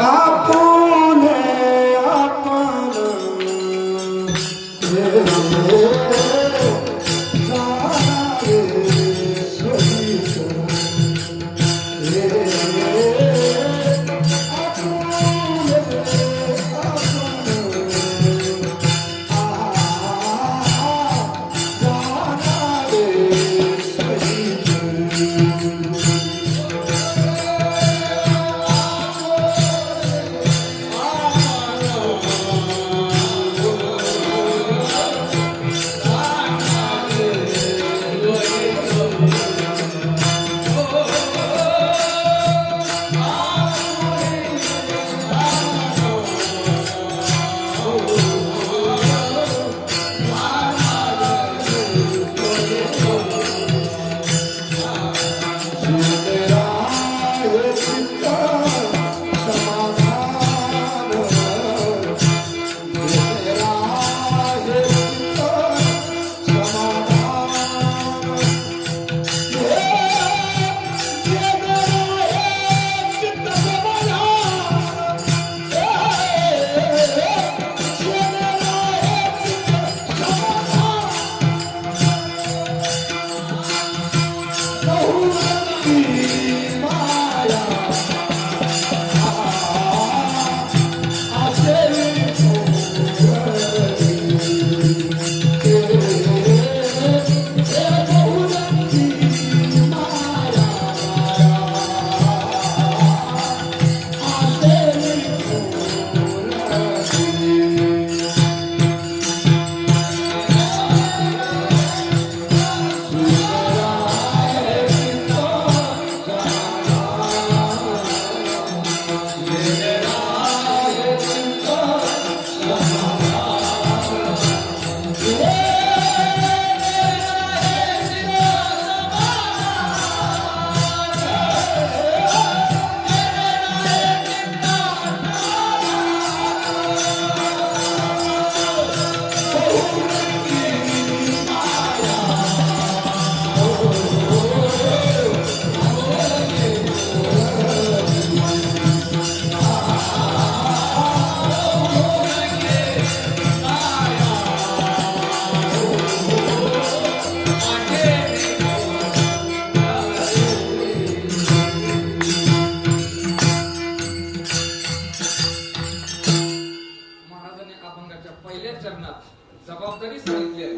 तरी सांगितले आहे.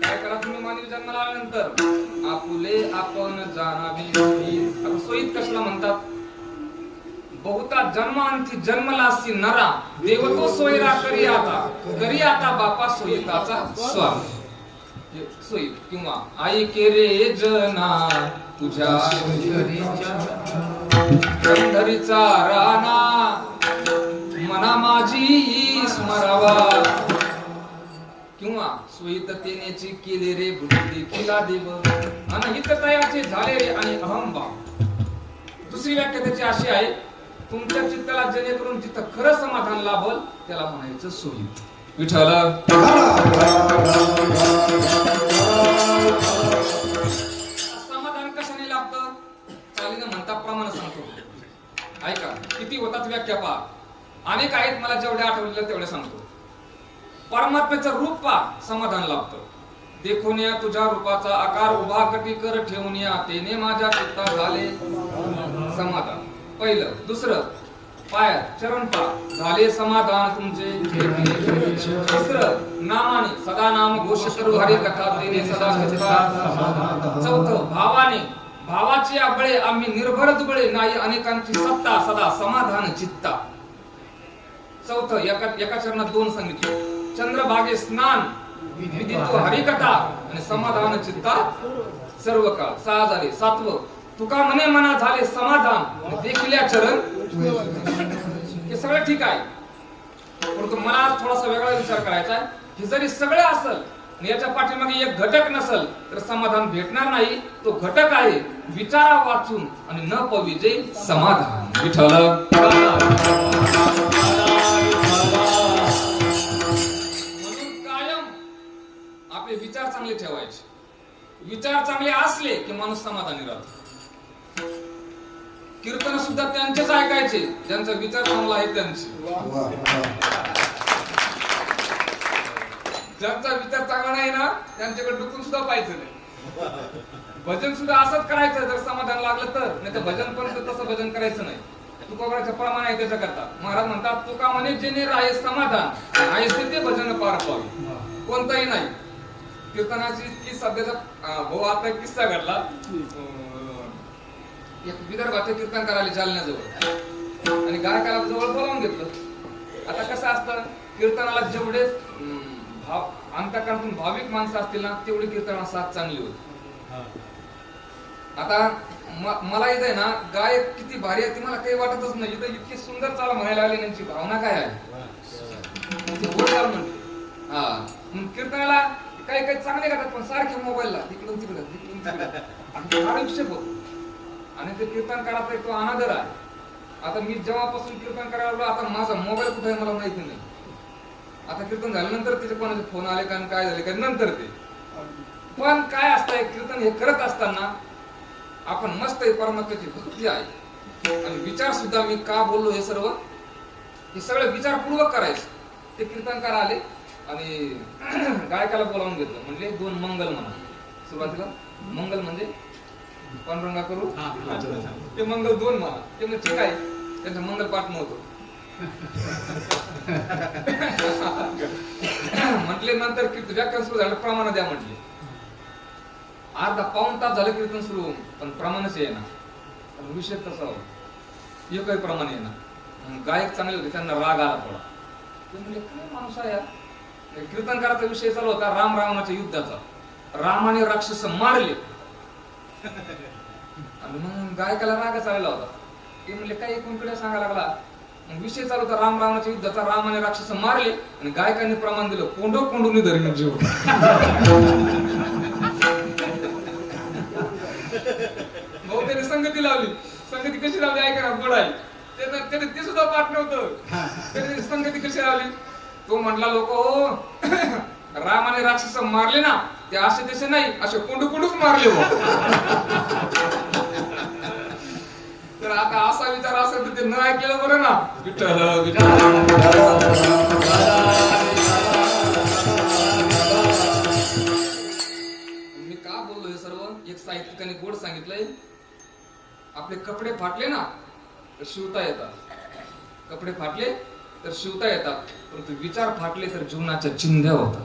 काय करा तुम्ही मानवी जन्माला आल्यानंतर आपुले आपण जाणावे सोयीत. आता सोयीत कशाला म्हणतात? बहुता जन्मांती जन्मलासी नरा देव तो सोयरा करी आता बापा सोयीताचा स्वामी. सोयीत किंवा आई के रे जना तुझ्या पंढरीचा राणा मना माझी स्मरावा. किंवा सोयीत तेनेची केले रे बुद्धी किला देव अनहित तयाचे झाले रे आणि अहंभाव. दुसरी व्याख्या त्याची अशी आहे, तुमच्या चित्ताला जेणेकरून जिथं खरं समाधान लाभल त्याला म्हणायचं सोयीत. विठ्ठल समाधान कशाने लाभतं? चालीनं म्हणता प्रमाण सांगतो. ऐका किती होतात व्याख्या पहा. अनेक आहेत, मला जेवढे आठवलेले तेवढे सांगतो. परमात्म्याचं रूप पहा, समाधान लाभतं. देखून या तुझ्या रूपाचा आकार उभा कटी कर ठेवून या तेने माझ्या चित्ता झाले समाधान. पहिलं. दुसरं पाय चरण पा झाले समाधान तुमचे. तिसरं नामाने सदा नाम घोष करू हरी कथा तेने सदा चित्ता. चौथं भावाने भावाची आबळे आम्ही निर्भर दुबळे नाही अनेकांची सत्ता सदा समाधान चित्ता. चौथं एका चरणात दोन सांगितले. चंद्रभागे स्नान विदितो हरिकथा आणि समाधान चित्ता सर्व काळ. सहा झाले. सातवं तुका मने मना झाले समाधान देखिल्या चरण. हे सगळं ठीक आहे, परंतु मला थोडासा वेगळा विचार करायचा आहे. हे जरी सगळं असल याच्या पाठीमागे एक घटक नसल तर समाधान भेटणार नाही. तो घटक आहे विचारा वाचून आणि न पविजे समाधान. विठ्ठल आपले विचार चांगले ठेवायचे. विचार चांगले असले की माणूस समाधानी राहतो. कीर्तन सुद्धा त्यांचेच ऐकायचे ज्यांचा विचार चांगला आहे त्यांचे. ज्यांचा विचार चांगला नाही ना त्यांच्याकडे डुकून सुद्धा पाहायचं नाही. भजन सुद्धा असंच करायचं जर समाधान लागलं तर. नाही तर भजन पण तसं भजन करायचं नाही. तुकोबराचं प्रमाण आहे त्याच्या करता. महाराज म्हणतात तुका म्हणे जेणे राहे समाधान ऐसे ते भजन पार पावे. कोणताही नाही. कीर्तनाची इतकी सध्याचा भाऊ आता किस्सा घडला. एक विदर्भाचे कीर्तन करायला जालन्याजवळ आणि गायकाला जवळ बोलावून घेतलं. आता कसं असतं कीर्तनाला जेवढे अंतःकरणातून भाविक माणसं असतील ना तेवढी कीर्तनाला साथ चांगली होती. आता मला इथे आहे ना गायक किती भारी आहे ती मला काही वाटतच नाही. इथं इतकी सुंदर चाल म्हणायला आली त्यांची भावना काय आहे कीर्तनाला काही काही चांगले गातात पण सारखे मोबाईलला तिकडून तिकडं आक्षेप होतो. आणि ते कीर्तन करायचा तो अनादर आहे. आता मी जेव्हापासून कीर्तन करायला लागलो आता माझा मोबाईल कुठे आहे मला माहिती नाही. आता कीर्तन झाल्यानंतर तिचे कोणाचे फोन आले का काय झाले का नंतर ते. पण काय असतंय कीर्तन हे करत असताना आपण मस्त परमात्म्याची भक्ती आहे आणि विचार सुद्धा मी का बोललो हे सर्व हे सगळं विचारपूर्वक करायचं. ते कीर्तनकार आले आणि गायकाला बोलावून घेतलं. म्हणजे दोन मंगल म्हणा. सुरुवातीला मंगल म्हणजे पांडुरंगा करू ते मंगल दोन म्हणा. ते म्हणजे ठीक आहे त्यांचं मंगल पाठ नव्हतं. म्हटले नंतर कीर्तन व्याख्यान सुरू झालं प्रमाण द्या म्हटले. अर्धा पाऊण तास झालं कीर्तन सुरू होऊन पण प्रमाणच येईना. विषय तसा होता एकही प्रमाण येईना. गायक चांगले होते त्यांना राग आला थोडा. ते म्हणजे काय माणूस आहे कीर्तनकाराचा विषय चालू होता राम रावणाच्या युद्धाचा. रामाने राक्षस मारले आणि मग गायकाला रागच आलेला होता. ते म्हणले काय कोणकडे सांगायला लागला. विषय चालू होता राम रावणाच्या युद्धाचा. रामाने राक्षस मारले आणि गायकाने प्रमाण दिलं कोंडो कोंडून धरून जीव. भाऊ त्याने संगती लावली. संगती कशी लावली ऐका गोड आहे. त्याने ते सुद्धा पाठ नव्हतं. त्याने संगती कशी लावली. तो म्हटला लोक रामाने राक्षस मारले ना ते असे तसे नाही असे कोंडू कोंडूच मारले. तर आता असा विचार असेल तर ते न ऐकलेलं बरं ना. विठ्ठल मी का बोललो हे सर्व. एक साहित्यिकाने गोड सांगितलंय आपले कपडे फाटले ना तर शिवता येतात. कपडे फाटले तर शिवता येतात परंतु विचार फाटले तर जीवनाच्या चिंध्या होतात.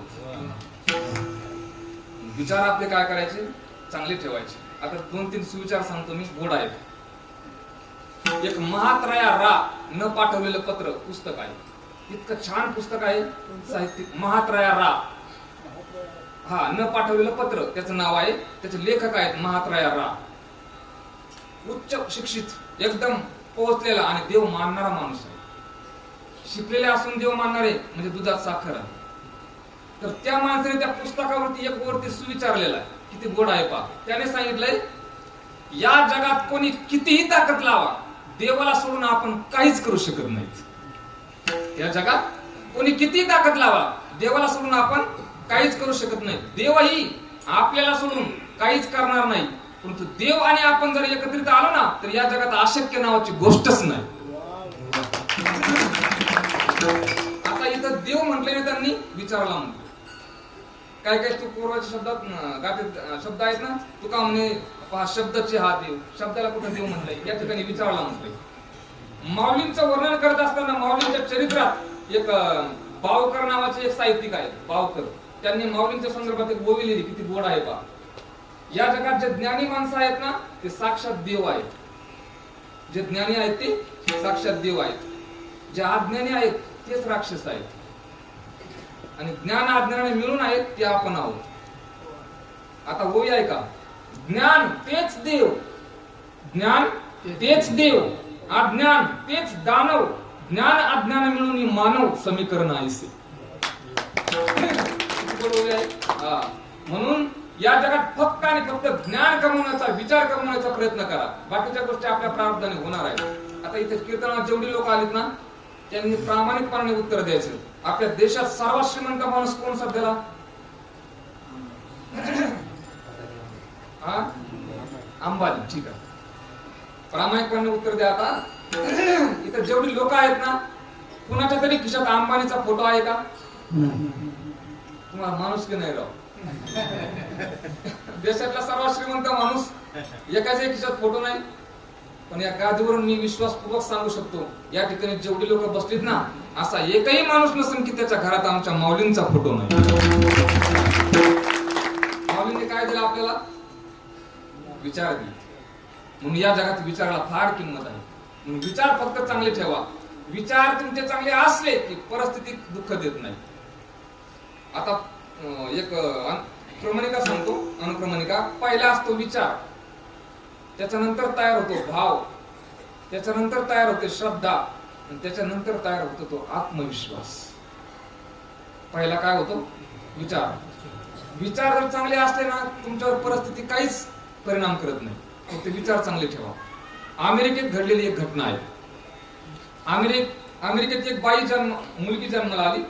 विचार आपले काय करायचे, चांगले ठेवायचे. आता 2-3 सुविचार सांगतो मी, गोड आहेत. एक महात्रया रा न पाठवलेलं पत्र पुस्तक आहे, इतकं छान पुस्तक आहे साहित्यिक. महात्रया रा, हा न पाठवलेलं पत्र त्याचं नाव आहे. त्याचे लेखक आहेत महात्रया रा. उच्च शिक्षित, एकदम पोहोचलेला आणि देव मानणारा माणूस आहे. शिकलेले असून देव मानणारे म्हणजे दुधात साखर आहे. तर त्या माणसाने त्या पुस्तकावरती एक वरती सुविचारलेला आहे, किती गोड आहे पहा. त्याने सांगितलंय, या जगात कोणी कितीही ताकद लावा, देवाला सोडून आपण काहीच करू शकत नाही. या जगात कोणी कितीही ताकद लावा, देवाला सोडून आपण काहीच करू शकत नाही. देवही आपल्याला सोडून काहीच करणार नाही. परंतु देव आणि आपण जर एकत्रित आलो ना, तर या जगात अशक्य नावाची गोष्टच नाही. आता इथं देव म्हटले त्यांनी विचारला म्हणतो. काय काय तू पूर्वाच्या शब्दात गाते शब्द आहेत ना, तुका म्हणे पहा शब्दाचे हा देव, शब्दाला कुठे देव म्हटलंय, या ठिकाणी विचारला म्हटलंय. माऊलींचं वर्णन करत असताना माऊलींच्या चरित्रात एक बावकर नावाचे एक साहित्यिक आहेत, बावकर. त्यांनी माऊलींच्या संदर्भात एक ओवी लिहिली, किती गोड आहे पहा. या जगात जे ज्ञानी माणसं आहेत ना, ते साक्षात देव आहेत. जे ज्ञानी आहेत ते साक्षात देव आहेत. जे अज्ञानी आहेत तेच राक्षस आहेत. आणि ज्ञान अज्ञानाने मिळून आहेत ते आपण आहोत. आता ओवी आहे का, ज्ञान तेच देव, ज्ञान तेच देव, अज्ञान तेच दानव, ज्ञान अज्ञान मिळून मानव समीकरण आहे. म्हणून या जगात फक्त आणि फक्त ज्ञान कमवण्याचा, विचार कमवण्याचा प्रयत्न करा. बाकीच्या गोष्टी आपल्या प्रारब्धाने होणार आहेत. आता इथे कीर्तनात जेवढी लोक आलीत ना, त्यांनी प्रामाणिकपणाने उत्तर द्यायचं. आपल्या देशात सर्वात श्रीमंत माणूस कोण सध्याला? अंबानी. ठीक आहे, प्रामाणिकपणे उत्तर द्या. आता इथे जेवढी लोक आहेत ना, कुणाच्या तरी खिशात अंबानीचा फोटो आहे का? तुम्हाला माणूस की नाही राव. देशातला सर्वात श्रीमंत माणूस, एकाच्या खिशात फोटो नाही. पण या गादीवरून मी विश्वासपूर्वक सांगू शकतो, या ठिकाणी जेवढे लोक बसलीत ना, असा एकही माणूस नसेल की त्याच्या घरात आमच्या माऊलींचा फोटो नाही. माऊलींनी काय दिलं आपल्याला? विचार दिले. म्हणून या जगात विचाराला फार किंमत आहे. म्हणून विचार फक्त चांगले ठेवा. विचार तुमचे चांगले असले की परिस्थिती दुःख देत नाही. आता एक क्रमणिका सांगतो, अनुक्रमणिका. पहिला असतो विचार, त्याच्यानंतर तयार होतो भाव, त्याच्यानंतर तयार होते श्रद्धा, आणि त्याच्यानंतर तयार होतो तो आत्मविश्वास. पहिला काय होतो? विचार. विचार जर चांगले असले ना, तुमच्यावर परिस्थिती काहीच परिणाम करत नाही. फक्त विचार चांगले ठेवा. अमेरिकेत घडलेली एक घटना आहे. अमेरिकेत एक बाई मुलगी जन्माला आली.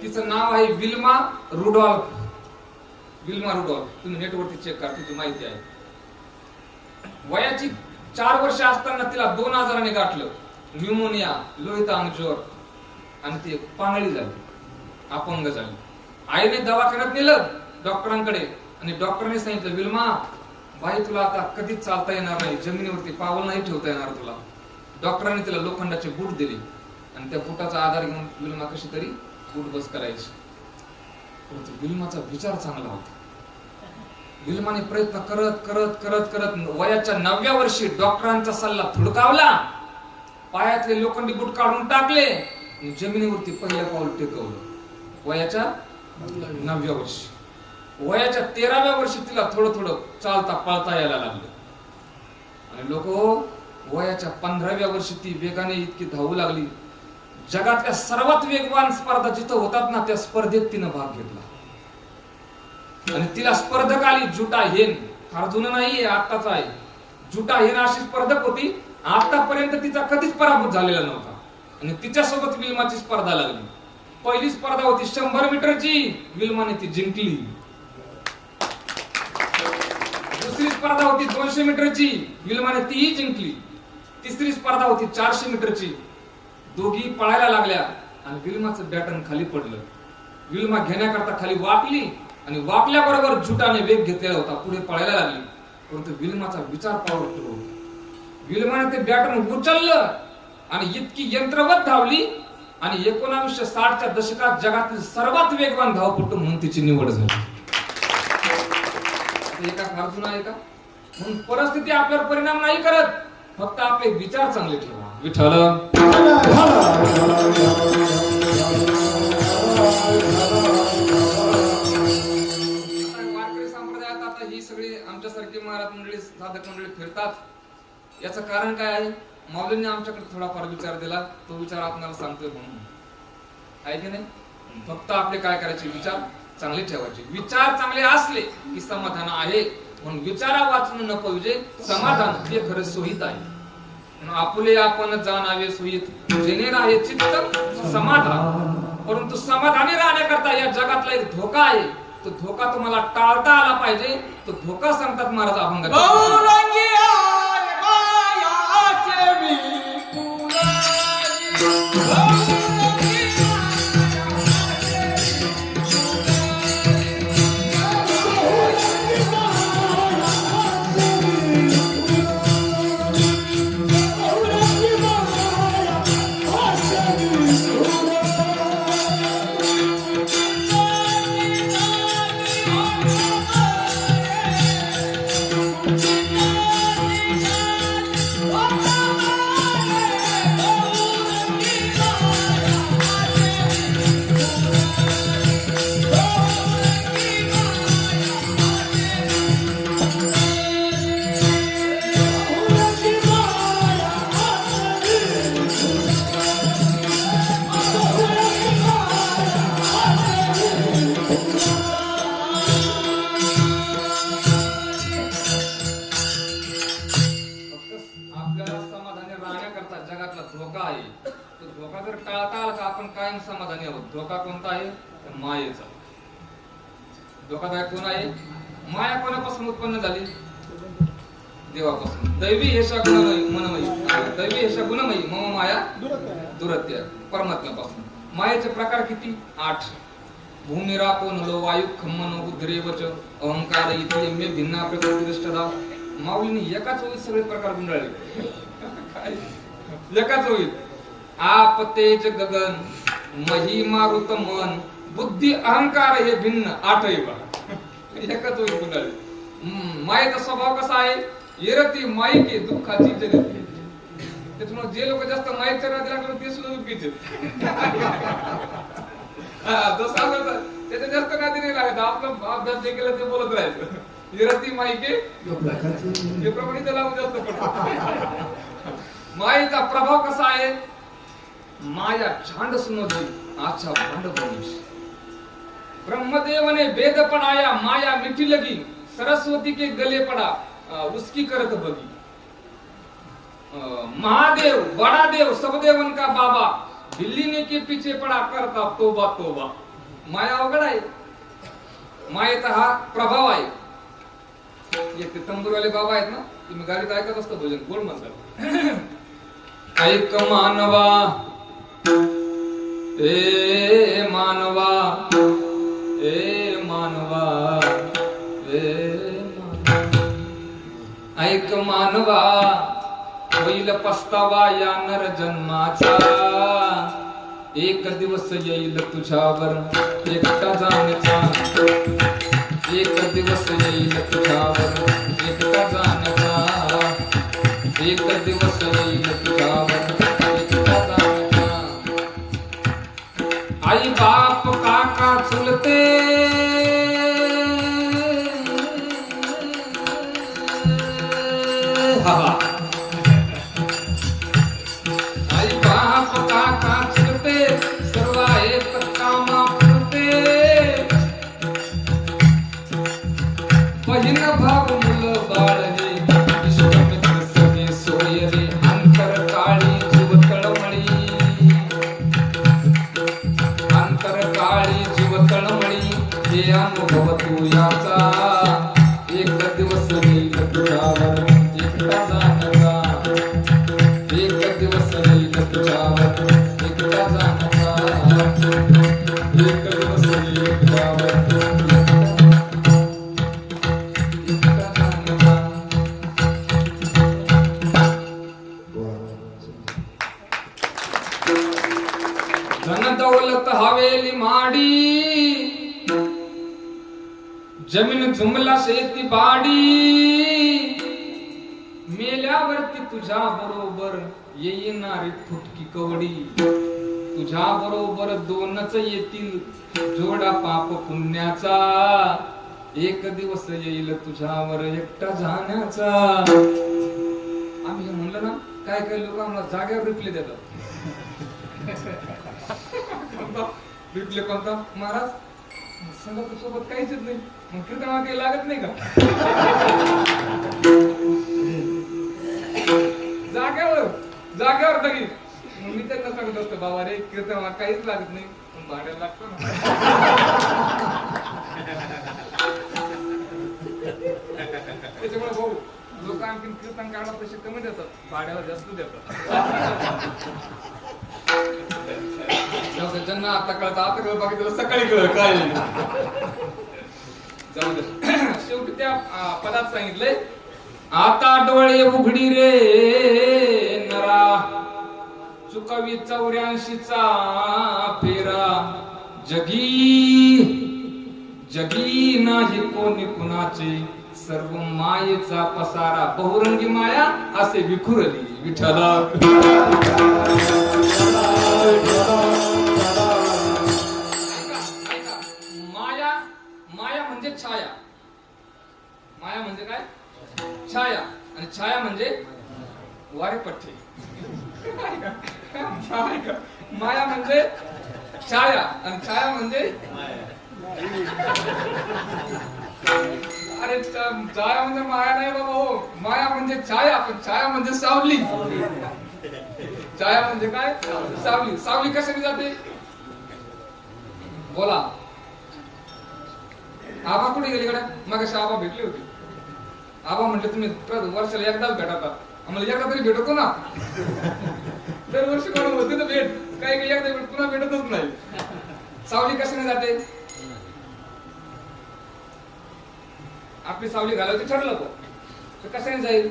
तिचं नाव आहे विल्मा रुडॉल्फ. विल्मा रुडॉल्फ, तुम्ही नेटवरती चेक करा, तिची माहिती आहे. वयाची 4 वर्ष असताना तिला 2 आजाराने गाठलं. न्यूमोनिया, लोहितांगज्वर, आणि ती पांगळी झाली, अपंग झाली. आईने दवाखान्यात नेलं डॉक्टरांकडे, आणि डॉक्टरने सांगितलं, विल्मा बाई तुला आता कधीच चालता येणार नाही, जमिनीवरती पाऊल नाही ठेवता येणार तुला. डॉक्टरांनी तिला लोखंडाचे बूट दिले, आणि त्या बुटाचा आधार घेऊन विल्मा कशी तरी बूट बस करायची. परंतु विल्माचा विचार चांगला होता. विल्माने प्रयत्न करत करत करत करत वयाच्या 9व्या वर्षी डॉक्टरांचा सल्ला थुडकावला. पायातले लोखंडी बूट काढून टाकले आणि जमिनीवरती पहिलं पाऊल टेकवलं. वयाच्या 9व्या वर्षी. वयाच्या 13व्या वर्षी तिला थोडं थोडं चालता पळता यायला लागलं. आणि लोक वयाच्या 15व्या वर्षी ती वेगाने इतकी धावू लागली. जगातल्या सर्वात वेगवान स्पर्धा जिथं होतात ना, त्या स्पर्धेत तिनं भाग घेतला. आणि तिला स्पर्धक आली जुटा हेन. फार जुनं नाहीये, आत्ताच आहे. जुटा हेन अशी स्पर्धक होती. आतापर्यंत तिचा कधीच पराभूत झालेला नव्हता. आणि तिच्यासोबत विल्माची स्पर्धा लागली. पहिली स्पर्धा होती 100 मीटरची, विल्माने ती जिंकली. दुसरी स्पर्धा होती 200 मीटरची, विल्माने तीही जिंकली. तिसरी स्पर्धा होती 400 मीटरची. दोघी पळायला लागल्या आणि विल्माचं बॅटन खाली पडलं. विल्मा घेण्याकरता खाली वाकली आणि वाकल्याबरोबर जुटाने वेग घेतलेला होता, पुढे पळायला लागली. परंतु विल्माचा विचार पॉवरफुल होता. विल्माने ते बॅटन उचललं आणि इतकी यंत्रवत धावली आणि 1960च्या दशकात जगातील सर्वात वेगवान धावपटू म्हणून तिची निवड झाली. हे का फार जुनं आहे का? म्हणून परिस्थिती आपल्यावर परिणाम नाही करत, फक्त आपले विचार चांगले ठेवा. विठ्ठल वारकरी संप्रदायात आता ही सगळी आमच्यासारखी महाराज मंडळी साधक मंडळी फिरतात. याचं कारण काय आहे? माऊलींनी आमच्याकडे थोडाफार विचार दिला, तो विचार आपल्याला सांगतोय म्हणून आहे की नाही. फक्त आपले काय करायचे, विचार चांगले ठेवायचे. विचार चांगले असले की समाधान आहे. म्हणून विचारा वाचून न पाहिजे समाधान हे खरं सोयीत आहे. म्हणून आपुले आपण जाणावे सोयीत जेणे राहे चित्त समाधान. परंतु समाधानी राहण्याकरता या जगातला एक धोका आहे. तो धोका तुम्हाला टाळता आला पाहिजे. तो धोका सांगतात महाराज अभंगात. समाधानी आहोत. धोका कोणता आहे? मायेचा. धोकादायक कोण आहे? माया कोणापासून उत्पन्न झाली? देवापासून. दैवी हेशा गुणमयी मनमयी, दैवी हेशा गुणमयी मम माया दुरत्य, परमात्म्यापासून. मायेचे प्रकार किती? 8. भूमिरापो नलो वायू खम्मनो बुद्धिरेवच अहंकार इति मे भिन्ना प्रकृतिष्ठदा. माऊलीने एकाच ओळीत सगळे प्रकार गुंडाळले. एकाच ओळीत. आप तेज गगन मही मारुत मन बुद्धी अहंकार हे भिन्न 8 एकाच ओळीत गुंडाळले. मायेचा स्वभाव कसा आहे? येरती माईके दुःखाची जगती. त्याच्यामुळे जे लोक जास्त माईच्या नादी लागले ते सुद्धा दुःखीचे. त्याच्या जास्त नादी नाही लागत. आपलं अभ्यास जे केलं ते बोलत राहायचं. येरती माईके हे प्रमाणे त्याला जास्त पडत. मायेचा प्रभाव कसा आहे? माया झांड सुनो देई आच्छा भांड बोलीस. ब्रह्मदेव ने वेद पढ़ाया माया मिठी लगी. सरस्वती के गले पड़ा उसकी करत बगी. महादेव बड़ा देव सब देवन का बाबा बिल्ली ने के पीछे पड़ा करता तोबा तोबा. माया अवघड आहे. मायेचा हा प्रभाव आहे. एक ते तंबूरवाले बाबा आहेत ना, तुम्ही गाडीत ऐकत असतो भजन, गोड म्हणतात. ऐक मानवा ए मानवा ए मानवा ए मानवा. ऐक मानवा होईल पस्तावा या नर जन्माचा. एक दिवस येईल तुझ्यावर एकटा जाण्याचा. एक दिवस येईल तुझ्यावर एकटा जाण्याचा. एक दिवस येईल तुझ्यावर एकटा जाण्याचा. आई बाप काका चुलते आई बाप काका चुलते सर्व एक कामा पुरते. बहीण भाव मुलं बाळ हे विश्वमित्र सगळे सोय रे. अंतर काळी जीव तळमळी. अंतर काळी जीव तळमळी हे अनुभव तू याचा. एक दिवस येईल तुझ्यावर एकटा जाण्याचा. एक दिवस येईल तुझ्यावर एकटा जाण्याचा. एक दिवस येईल तुझ्यावर एकटा जाण्याचा. धन दौलत हवेली माडी जमीन जुमला शेती बाडी, मेल्यावरती तुझ्या बरोबर येणारी फुटकी कवडी, तुझ्या बरोबर दोनच येतील जोडा पाप पुण्याचा, एक दिवस येईल तुझ्यावर एकटा जाण्याचा. आम्ही हे म्हणलं ना, काय काय लोक आम्हाला जाग्यावर रिप्ले देतात. रिप्ले कोणता? महाराज संगत सोबत काहीच नाही, मग कीर्तन काही लागत नाही का? जाग्यावर तरी मी त्यांना सांगत असतो, बाबा रे कीर्तन काहीच लागत नाही, पण भाड्याला लागतो ना. त्याच्यामुळे भाऊ लोक आणखी कीर्तन काढायला पैसे कमी देतात, भाड्यावर जास्त देतात. ज्यांना आता कळत आता कळ, बाकी त्याला सकाळी कळ काय. जाऊ दे. शेवटी त्या पदात सांगितलंय, आता डोळे उघडी रे नरा, चुकावी 84चा फेरा, जगी नाही कोणी कुणाचे, सर्व मायेचा पसारा, बहुरंगी माया असे विखुरली विठ्ठला. माया म्हणजे छाया. माया म्हणजे काय? छाया. आणि छाया म्हणजे वारे पठ्ठे. माया म्हणजे छाया आणि छाया म्हणजे अरे छाया म्हणजे माया नाही बाबा हो, माया म्हणजे छाया, पण छाया म्हणजे सावली. छाया म्हणजे काय? सावली. सावली कशाने जाते? बोला. आबा कुठे गेली कडे? मग आबा भेटले होते. आबा म्हटले तुम्ही वर्षाला एकदाच भेटतात, आम्हाला एकदा तरी भेटतो ना. दरवर्षी कोण होते तर भेट, काही एकदा भेट, पुन्हा भेटतच नाही. सावली कशाने जाते? आपली सावली घालायची ठरलं तर कशाने जाईल?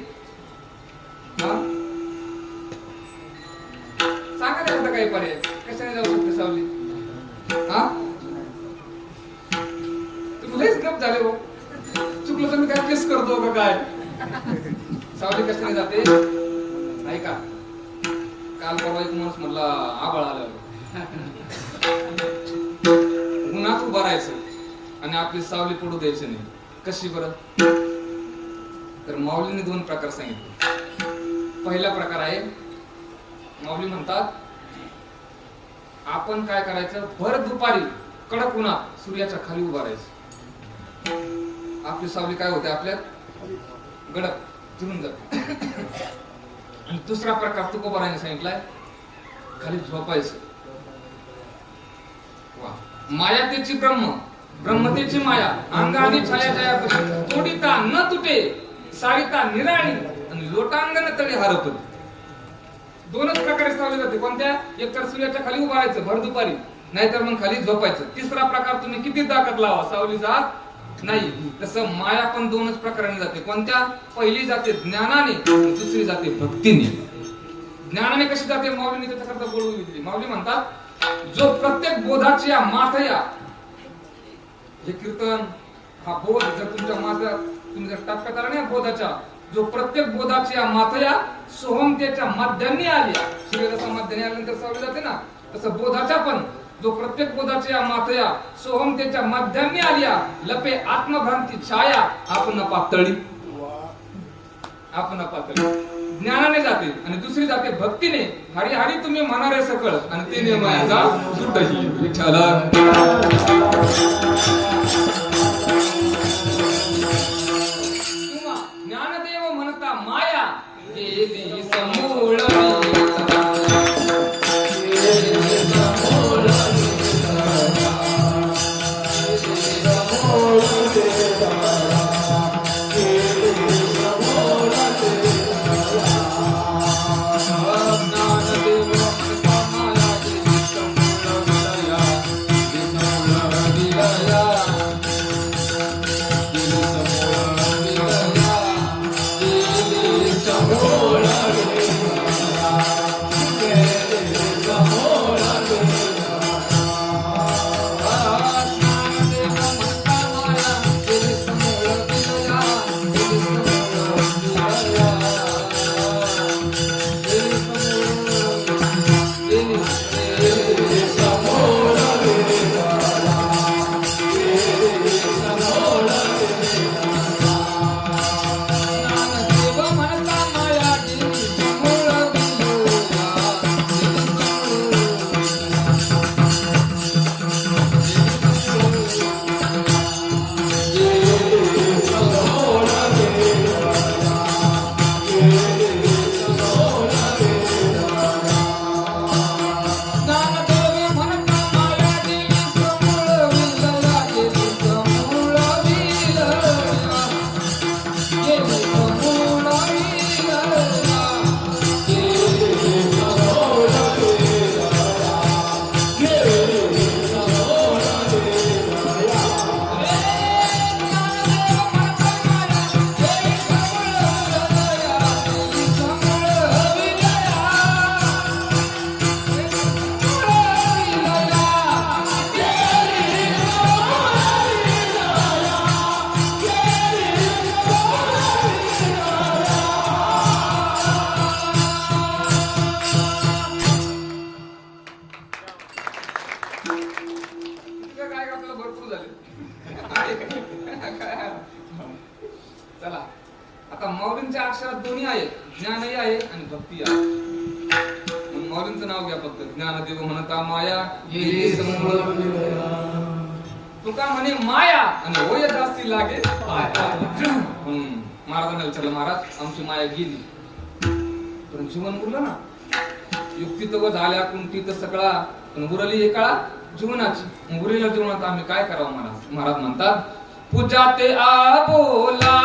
सांगा नाही होता काही पर्याय, कशाने जाऊ शकते सावली? तुम्ही लयच गप झाले हो, चुकलं तर मी काय केस करतो का काय? सावली कशाने जाते? ऐका, काल परवा एक माणूस म्हणला आभाळ आलं, उन्हात उभं राहायचं आणि आपली सावली पडू द्यायची नाही. कशी बरं? तर माऊलीने 2 प्रकार सांगितले. पहिला प्रकार आहे, माऊली म्हणतात आपण काय करायचं, भर दुपारी कडक उन्हात सूर्याच्या खाली उभा राहायचं. आपली सावली काय होते? आपल्यात गडप चिरून जाते. आणि दुसरा प्रकार तुकोबाराने सांगितलाय, खाली झोपायचं. वा. माया त्याची ब्रह्म, ब्रह्मतेची माया, अंगाने छाया जया, तोडिता न तुटे, सारिता निराळी, आणि लोटांगण तळी हरत. 2च प्रकारे सावली जाते. कोणत्या? एक तर सूर्याच्या खाली उभा राहायचं भर दुपारी, नाहीतर मग खाली झोपायचं. तिसरा प्रकार तुम्ही किती ताकद लावा, सावली जात नाही. तसं माया पण 2च प्रकाराने जाते. कोणत्या? पहिली जाते ज्ञानाने, दुसरी जाते भक्तीने. ज्ञानाने कशी जाते? माऊलीने त्याच्याकरता बोलवून दिली. माऊली म्हणतात, जो प्रत्येक बोधाची माथया, हे कीर्तन हा बोध जर तुमच्या माथ्यात तुम्ही जर टाकत आला नाही बोधाच्या, जो प्रत्येक बोधाची माथया सोहमतेच्या मध्याने आल्या, सूर्य जसा मध्याने आल्यानंतर सावली जाते ना, तसं बोधाच्या पण जो प्रत्येक बोधाची माथया सोहमतेच्या मध्याने आल्या, लपे आत्मभ्रांती छाया आपण पातळी. आपण पातळी ज्ञानाने जाते आणि दुसरी जाते भक्तीने. हरी हरी तुम्ही म्हणारे सकळ, आणि ते मायाचा सुटही विठ्ठला. ज्ञानदेव म्हणता माया गेली समूळ, माऊलींचं नाव घ्या फक्त. ज्ञानदेव म्हणता माया तुका म्हणे माया आणि होय जास्ती लागे. महाराजांना विचारलं, महाराज आमची माया गेली पण जीवन उरलं ना. युक्ती तर झाल्या कुंठी तर सगळा पण उरली हे काळा जीवनाची. उरलेल्या जीवनात आम्ही काय करावं महाराज? महाराज म्हणतात पूजा ते आबोला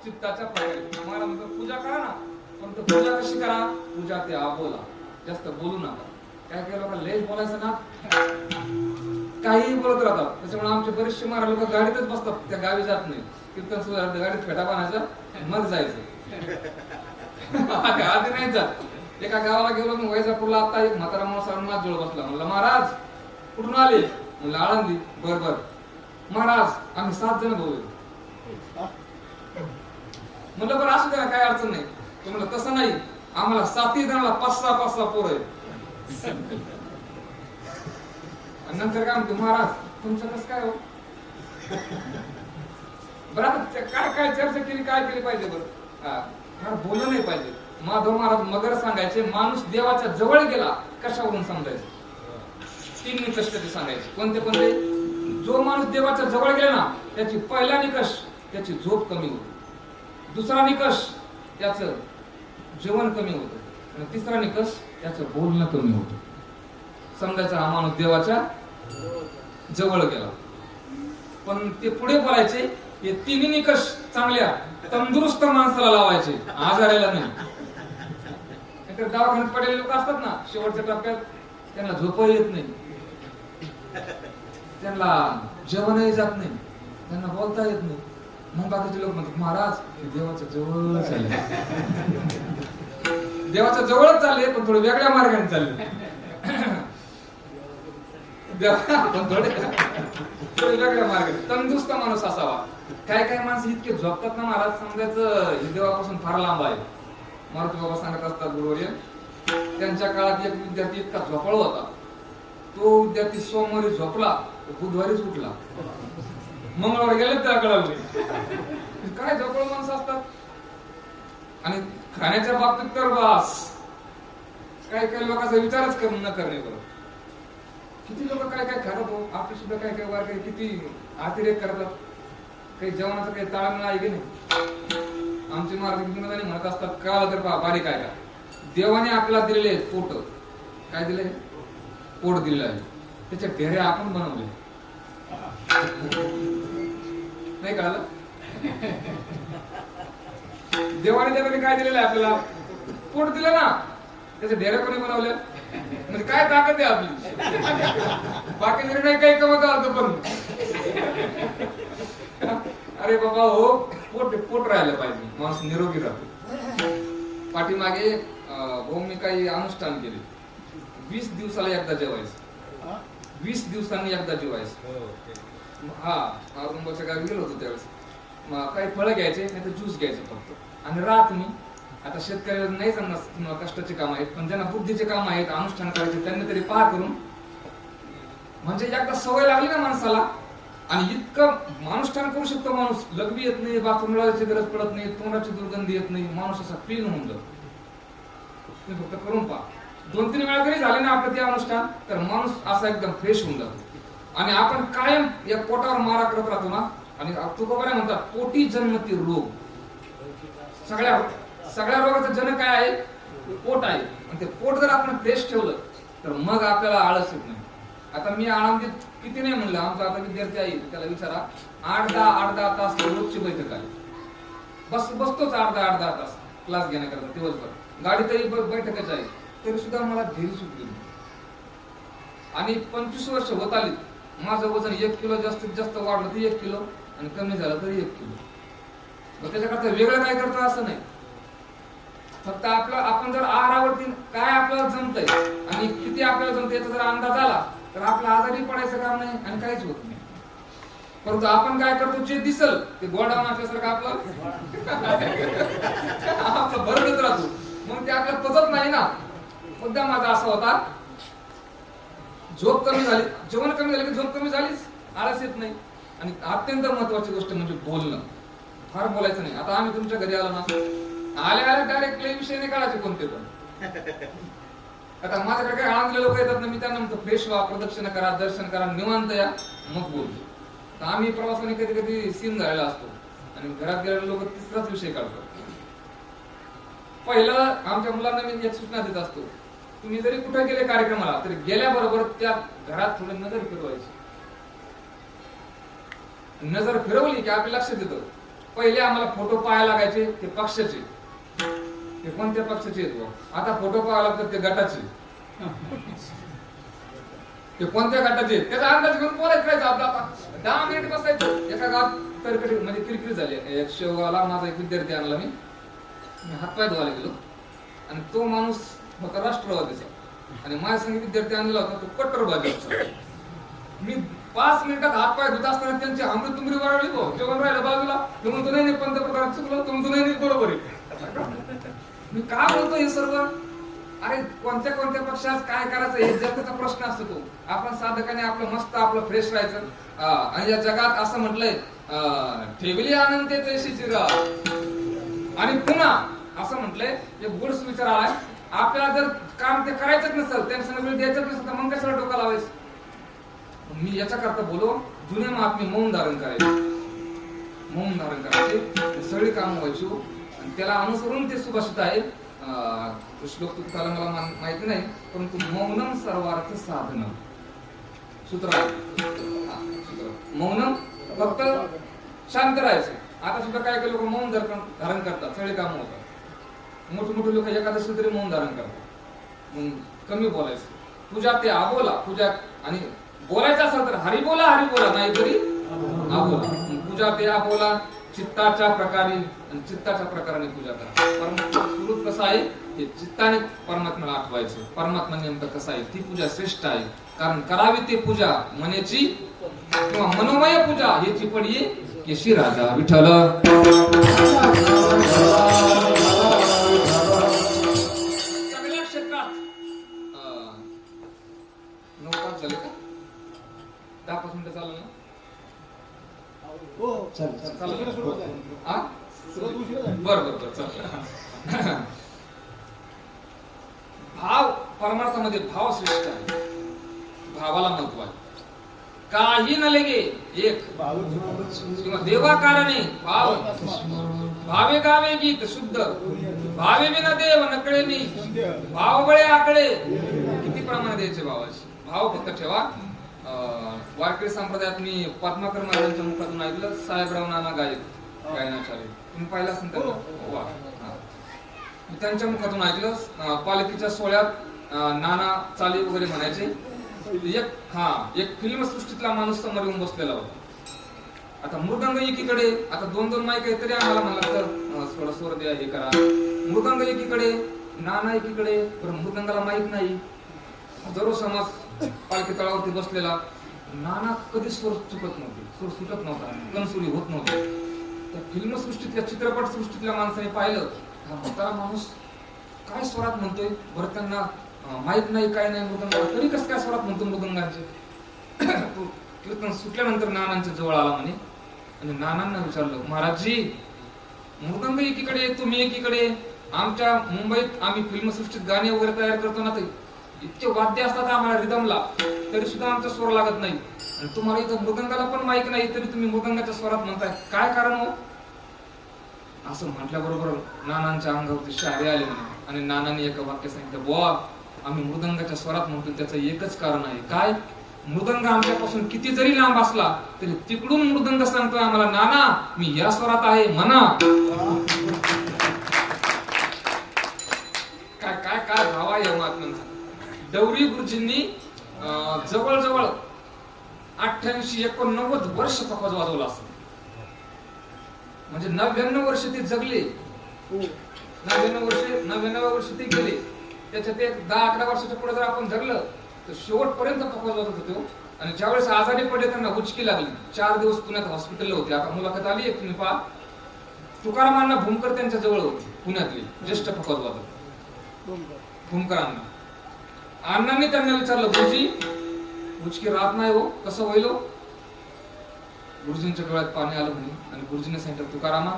चित्ताच्या प्रकारे. तुम्हाला म्हणतो पूजा करा ना, पण पूजा कशी करा? पूजा ते आबोला, जास्त बोलू नका. काय काय लोक लय बोलायचं ना, काही बोलत राहतात. त्याच्यामुळे आमचे बरेचसे महाराज लोक गाडीतच बसतात, त्या गावी जात नाही. कीर्तन सुद्धा गाडीत फेटा बांधायचा मग जायचं. आधी नाही जात. एका गावाला गेलो मी वैजापूरला. आता एक म्हातारा माणूस माझ जवळ बसला. म्हणलं महाराज कुठून आले? म्हणलं आळंदी. बर बर महाराज आम्ही 7 जण भाऊ. म्हणलं बरं असू द्या काय अडचण नाही. तो म्हणलं तसं नाही, आम्हाला 7 जणांना 5-6 पोरं आहेत. नंतर काय म्हणतो महाराज तुमचं कसं काय हो? बरं काय चर्चा केली, काय केली पाहिजे? बरं बोललं नाही पाहिजे. माधव महाराज मगर सांगायचे, माणूस देवाच्या जवळ गेला कशावरून समजायचं? 3 निकष ते सांगायचे. कोणते? जो माणूस देवाच्या जवळ गेला ना, त्याची पहिला निकष त्याची झोप कमी होते. दुसरा निकष त्याचं जेवण कमी होतं. आणि तिसरा निकष त्याचं बोलणं कमी होतं. समजायचं हा माणूस देवाच्या जवळ गेला. पण ते पुढे बोलायचे हे 3 निकष चांगल्या तंदुरुस्त माणसाला लावायचे, आजाराला नाही. दवाखान्यात पडलेले लोक असतात ना, शेवटच्या टप्प्यात त्यांना झोपही येत नाही, त्यांना जेवणही जात नाही, त्यांना बोलता येत नाही. मग बाकीचे लोक म्हणतात महाराज देवाच्या जवळ चालले, देवाच्या जवळच चालले पण थोडे वेगळ्या मार्गाने चालले. पण थोडे वेगळ्या मार्गाने तंदुरुस्त माणूस असावा. काय माणसं इतके झोपतात ना महाराज, समजायचं हे देवापासून फार लांब आहे. मारुती बाबा सांगत असतात गुरुवर्य, त्यांच्या काळात एक विद्यार्थी इतका झोपाळू होता. तो विद्यार्थी सोमवारी झोपला बुधवारीच उठला. मंगळवारी गेले त्याला कळवले. काय झोपाळू माणसं असतात. आणि खाण्याच्या बाबतीत तर बास काय लोकांचा विचारच न करणे. बरोबर किती लोक काय खातात हो. आपली सुद्धा काय वार किती अतिरेक करतात. काही जेवणाचं काही ताळमेळ आहे की नाही. आमचे महाराज म्हणत असतात कळालं तर बारीक आहे का, देवाने आपल्याला दिलेले पोट, काय दिले? पोट दिलेलं आहे, त्याच्या ढेऱ्या आपण बनवले. नाही कळालं? देवाने त्यामध्ये काय दिलेलं आहे आपल्याला? पोट दिलं ना, त्याच्या ढेऱ्या कोणी बनवल्या? म्हणजे काय ताकद आहे आपली. बाकी जरी नाही काही कमत आलं पण अरे बाबा हो, पोट राहायला पाहिजे, माणूस निरोगी राहतो. पाठीमागे मी काही अनुष्ठान केले. 20 दिवसाला एकदा जेवायचं, 20 दिवसांनी एकदा जेवायचं. हा औरंगाबादच्या गावी गेलो होतो त्यावेळेस. काही फळं घ्यायचे नाही तर ज्यूस घ्यायचं फक्त. आणि रात मी आता शेतकऱ्याला नाही समजा कष्टाचे काम आहेत, पण ज्यांना बुद्धीचे काम आहेत, अनुष्ठान करायचे, त्यांनी तरी पहा करून. म्हणजे एकदा सवय लागली ना माणसाला, आणि इतकं अनुष्ठान करू शकतो माणूस, लघवी येत नाही, बाथरूमला जायची गरज पडत नाही, तोंडाची दुर्गंधी येत नाही, माणूस असा क्लीन होऊन जातो. तुम्ही फक्त करून पहा, 2-3 वेळा जरी झाले ना आपलं ते अनुष्ठान, तर माणूस असा एकदम फ्रेश होऊन जातो. आणि आपण कायम या पोटावर मारा करत राहतो ना, आणि तुकोबाने म्हणतात पोटी जन्मती रोग. सगळ्या रोगाचं जन काय आहे? पोट आहे. आणि ते पोट जर आपण फ्रेश ठेवलं तर मग आपल्याला आळस येत नाही. आता मी आनंदीत किती नाही म्हणलं, आमचा आता विद्यार्थी आहे त्याला विचारा, 8-10 तास रोजची बैठक आहे. बसतोच 8-10 तास क्लास घेण्याकरता दिवसभर. गाडीतही बैठकच आहे, तरी सुद्धा मला धीर सुटली. आणि 25 वर्ष होत आली, माझं वजन 1 किलो जास्तीत जास्त वाढलं तर 1 किलो, आणि कमी झालं तरी 1 किलो. मग त्याच्याकरता वेगळं काय करतो असं नाही, फक्त आपण जर आहारावरती काय आपल्याला जमतंय आणि किती आपल्याला जमतंय याचा जर अंदाज आला तर आपलं आजारी पडायचं काम नाही आणि काहीच होत नाही. परंतु आपण काय करतो, जे दिसल ते गोडाऊन असल्यासारखं आपलं भरडत राहतो, मग ते आपल्याला पचत नाही ना. मुद्दा माझा असा होता, झोप कमी झाली, जेवण कमी झालं की झोप कमी झालीच, आळस येत नाही. आणि अत्यंत महत्वाची गोष्ट म्हणजे बोलणं, फार बोलायचं नाही. आता आम्ही तुमच्या घरी आलो ना, आल्या डायरेक्ट विषय नाही काढायचे कोणते पण. आता माझ्याकडे काही आनंदले लोक येतात ना, मी त्यांना म्हणतो फ्रेश व्हा, प्रदक्षिणा करा, दर्शन करा, निवांत या, मग बोलतो. तर आम्ही प्रवासाने कधी कधी सीन झालेला असतो आणि घरात गेलेले लोक तिसराच विषय काढतात. पहिलं आमच्या मुलांना मी एक सूचना देत असतो, तुम्ही जरी कुठे गेले कार्यक्रमाला तरी गेल्याबरोबर त्या घरात थोडी नजर फिरवायची. नजर फिरवली की आपल्या लक्षात येतं. पहिले आम्हाला फोटो पाहायला लागायचे ते पक्षाचे, ते कोणत्या पक्षाचे आहेत. आता फोटो पाहायला लागतात ते गटाचे, ते कोणत्या गटाचे आहेत त्याचा अंदाज घेऊन बोलायचं. आता 10 मिनिट बसायचं. एका गावात तरकडी म्हणजे किरकिरी झाली. एक शेवगावला माझा एक विद्यार्थी आणला, मी हातपाय धुवायला गेलो आणि तो माणूस होता राष्ट्रवादीचा आणि माझ्या संग विद्यार्थी आणला होता तो कट्टर भाजपचा. मी 5 मिनिटात हातपाय धुत असताना त्यांची अमृत तुमरी वाढली. जेवण राहिलं बाजूला, तो म्हणतो नाही पंतप्रधान चुकलं, तो म्हणतो नाही बरोबर आहे. मी का बोलतो हे सर्व? अरे कोणत्या पक्षात काय करायचं हे जगाचा प्रश्न असतो. तो आपण साधकाने आपलं मस्त आपलं फ्रेश राहायचं. आणि या जगात असं म्हटलंय, ठेवली आनंद तैशी चिरा. आणि पुन्हा असं म्हटलंय, एक गुड्स विचार आलाय, आपल्याला जर काम ते करायचंच नसेल, त्यांना वेळ द्यायचंच नसेल तर मग कशाला डोका लावायचं. मी याच्या करता बोलो, जुने महात्मे मौन धारण करायचे, मौन धारण करायचे, सगळी कामं व्हायची. आणि त्याला अनुसरून ते सुभाषित आहे. श्लोक तुकाला मला माहिती नाही, परंतु मौनम सर्वार्थ साधन सूत्र आहे. मौनम फक्त शांत राहायचं. आता सुद्धा काय लोक मौन धारण करतात, सगळे काम होतात. मोठे लोक एकादशी तरी मौन धारण करतात. मग कमी बोलायचं. पूजा ते आबोला पूजा, आणि बोलायचं असेल तर हरी बोला नाही तरी आबोला. पूजा ते आबोला, चित्ताच्या प्रकारे आणि चित्ताच्या प्रकाराने पूजा करा. परमात्मा स्वरूप कसं आहे हे चित्ताने परमात्म्याला आठवायचं. परमात्मा नेमकं कसं आहे ती पूजा श्रेष्ठ आहे. कारण करावी ते पूजा मनेची किंवा मनोमय पूजा याची पडली केशी राजा विठ्ठल. सगळ्या क्षेत्रात 9 तास झाले का? 10 मिनिटं चाललं ना? बर चल. भाव परमार्थामध्ये भाव श्रेष्ठ आहे. भावाला महत्व आहे. काही न लगे एक किंवा देवा कारणे भाव भावे गावे गीत शुद्ध भावे बिना देव नकळे मी भाव बळे आकडे. किती प्रमाणे द्यायचे भावाचे? भाव फक्त ठेवा. वारकरी संप्रदायात मी पद्माकर महाराजांच्या मुखातून ऐकलं, साहेबराव नाना गायनाचार्य, तुम्ही पाहिला असेल त्यांना. त्यांच्या मुखातून ऐकलं. पालखीच्या सोहळ्यात नाना चाली वगैरे म्हणायचे. एक फिल्म सृष्टीतला माणूस समोर येऊन बसलेला होता. आता मृदंग एकीकडे, आता 2 माईक आहे तरी आम्हाला म्हणलं तर थोडा स्वर द्या, हे करा. मृदंग एकीकडे, नाना एकीकडे, पण मृदंगाला माईक नाही. हजारो समाज पालखी तळावरती बसलेला. नाना कधी स्वर चुकत नव्हते, स्वर सुटत नव्हता, कणसुरी होत नव्हते. त्या फिल्म सृष्टीतल्या चित्रपट सृष्टीतल्या माणसाने पाहिलं, हा म्हातारा माणूस काय स्वरात म्हणतोय बरं, त्यांना माहित नाही काय नाही मृदंग, तरी कसं काय स्वरात म्हणतो मृदंगाचे. तो कीर्तन सुटल्यानंतर नानांच्या जवळ आला म्हणे आणि नानांना विचारलं, महाराजजी मृदंग एकीकडे तुम्ही एकीकडे, आमच्या मुंबईत आम्ही फिल्मसृष्टीत गाणी वगैरे तयार करतो ना, ते इतके वाद्य असतात आम्हाला रिदमला, तरी सुद्धा आमचा स्वर लागत नाही, आणि तुम्हाला इथं मृदंगाला पण माहित नाही तरी तुम्ही मृदंगाच्या स्वरात म्हणताय, काय कारण हो? असं म्हटल्याबरोबर नानांच्या अंगावरती शहारे आले म्हणे आणि नानांनी एका वाक्य सांगितलं, बुवा आम्ही मृदंगाच्या स्वरात म्हणतो त्याचं एकच कारण आहे, काय? मृदंग आमच्यापासून किती जरी लांब असला तरी तिकडून मृदंग सांगतोय आम्हाला, नाना मी या स्वरात आहे म्हणा. काय काय काय भावा या महात्म्यांचा. डवरी गुरुजींनी जवळजवळ 88-89 वर्ष पखवाज वाजवला असं, म्हणजे 99 वर्ष ते जगले, 99 वर्ष ते गेले. त्याच्यात एक 10-11 वर्षाच्या पुढे जर आपण धरलं तर शेवटपर्यंत पखवाज वाजवत होते. आणि ज्यावेळेस आजारी पडले त्यांना उचकी लागली, 4 दिवस पुण्यात हॉस्पिटलला होते. आता मुलाखत आली एक, तुम्ही पहा. तुकारामांना भूमकर त्यांच्या जवळ होते, पुण्यातले ज्येष्ठ पखवाज वादक भूमकरांना. अण्णांनी त्यांना विचारलं, गुरुजी उचकी राहत नाही हो, कसं होईल हो? गुरुजींच्या डोळ्यात पाणी आलं म्हणे आणि गुरुजींनी सांगितलं, तुकारामा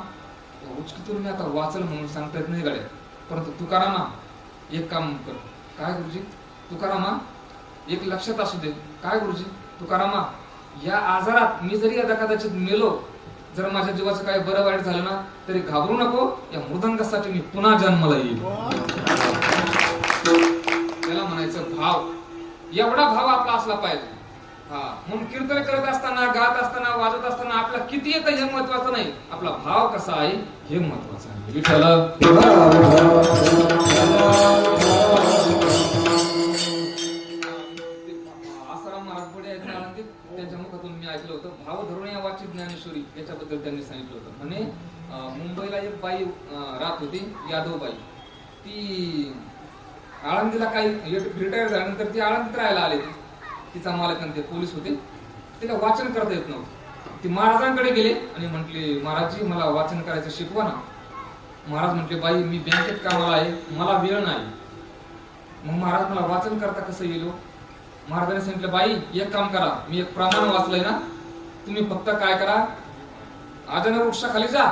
उचकीतून मी आता वाचल म्हणून सांगता येत नाही गड्या, परंतु तुकारामा एक काम कर. काय गुरुजी? तुकारामा एक लक्षात असू दे. काय गुरुजी? तुकारामा या आजारात मी जरी आता कदाचित मेलो, जर माझ्या जीवाचं काय बरं वाईट झालं ना तरी घाबरू नको, या मृदंगासाठी मी पुन्हा जन्माला येईल. त्याला म्हणायचं भाव. एवढा भाव आपला असला पाहिजे. हा म्हणून कीर्तन करत असताना, गात असताना, वाजत असताना आपला किती येतं हे महत्वाचं नाही, आपला भाव कसा आहे हे महत्वाचं आहे. विठ्ठल आसाराम महाराज पुढे आहेत ना, त्यांच्या मुखातून मी ऐकलं होतं, भाव धरून या वाचित ज्ञानेश्वरी याच्याबद्दल त्यांनी सांगितलं होतं. म्हणे मुंबईला एक बाई राहत होती, यादवबाई. ती आळंदीला काही रिटायर झाल्यानंतर ती आळंदीत राहायला आली. तिचा मालक आणि ते पोलीस होते, तिला वाचन करता येत नव्हतं. ती महाराजांकडे गेले आणि म्हटले, महाराजजी मला वाचन करायचं शिकवा ना. महाराज म्हटले, बाई मी बँकेत कामाला आहे, मला वेळ नाही. मग महाराज मला वाचन करता कसं येईल? महाराजांनी सांगितलं, बाई एक काम करा, मी एक प्रमाण वाचलंय ना, तुम्ही फक्त काय करा, आजन वृक्षाखाली जा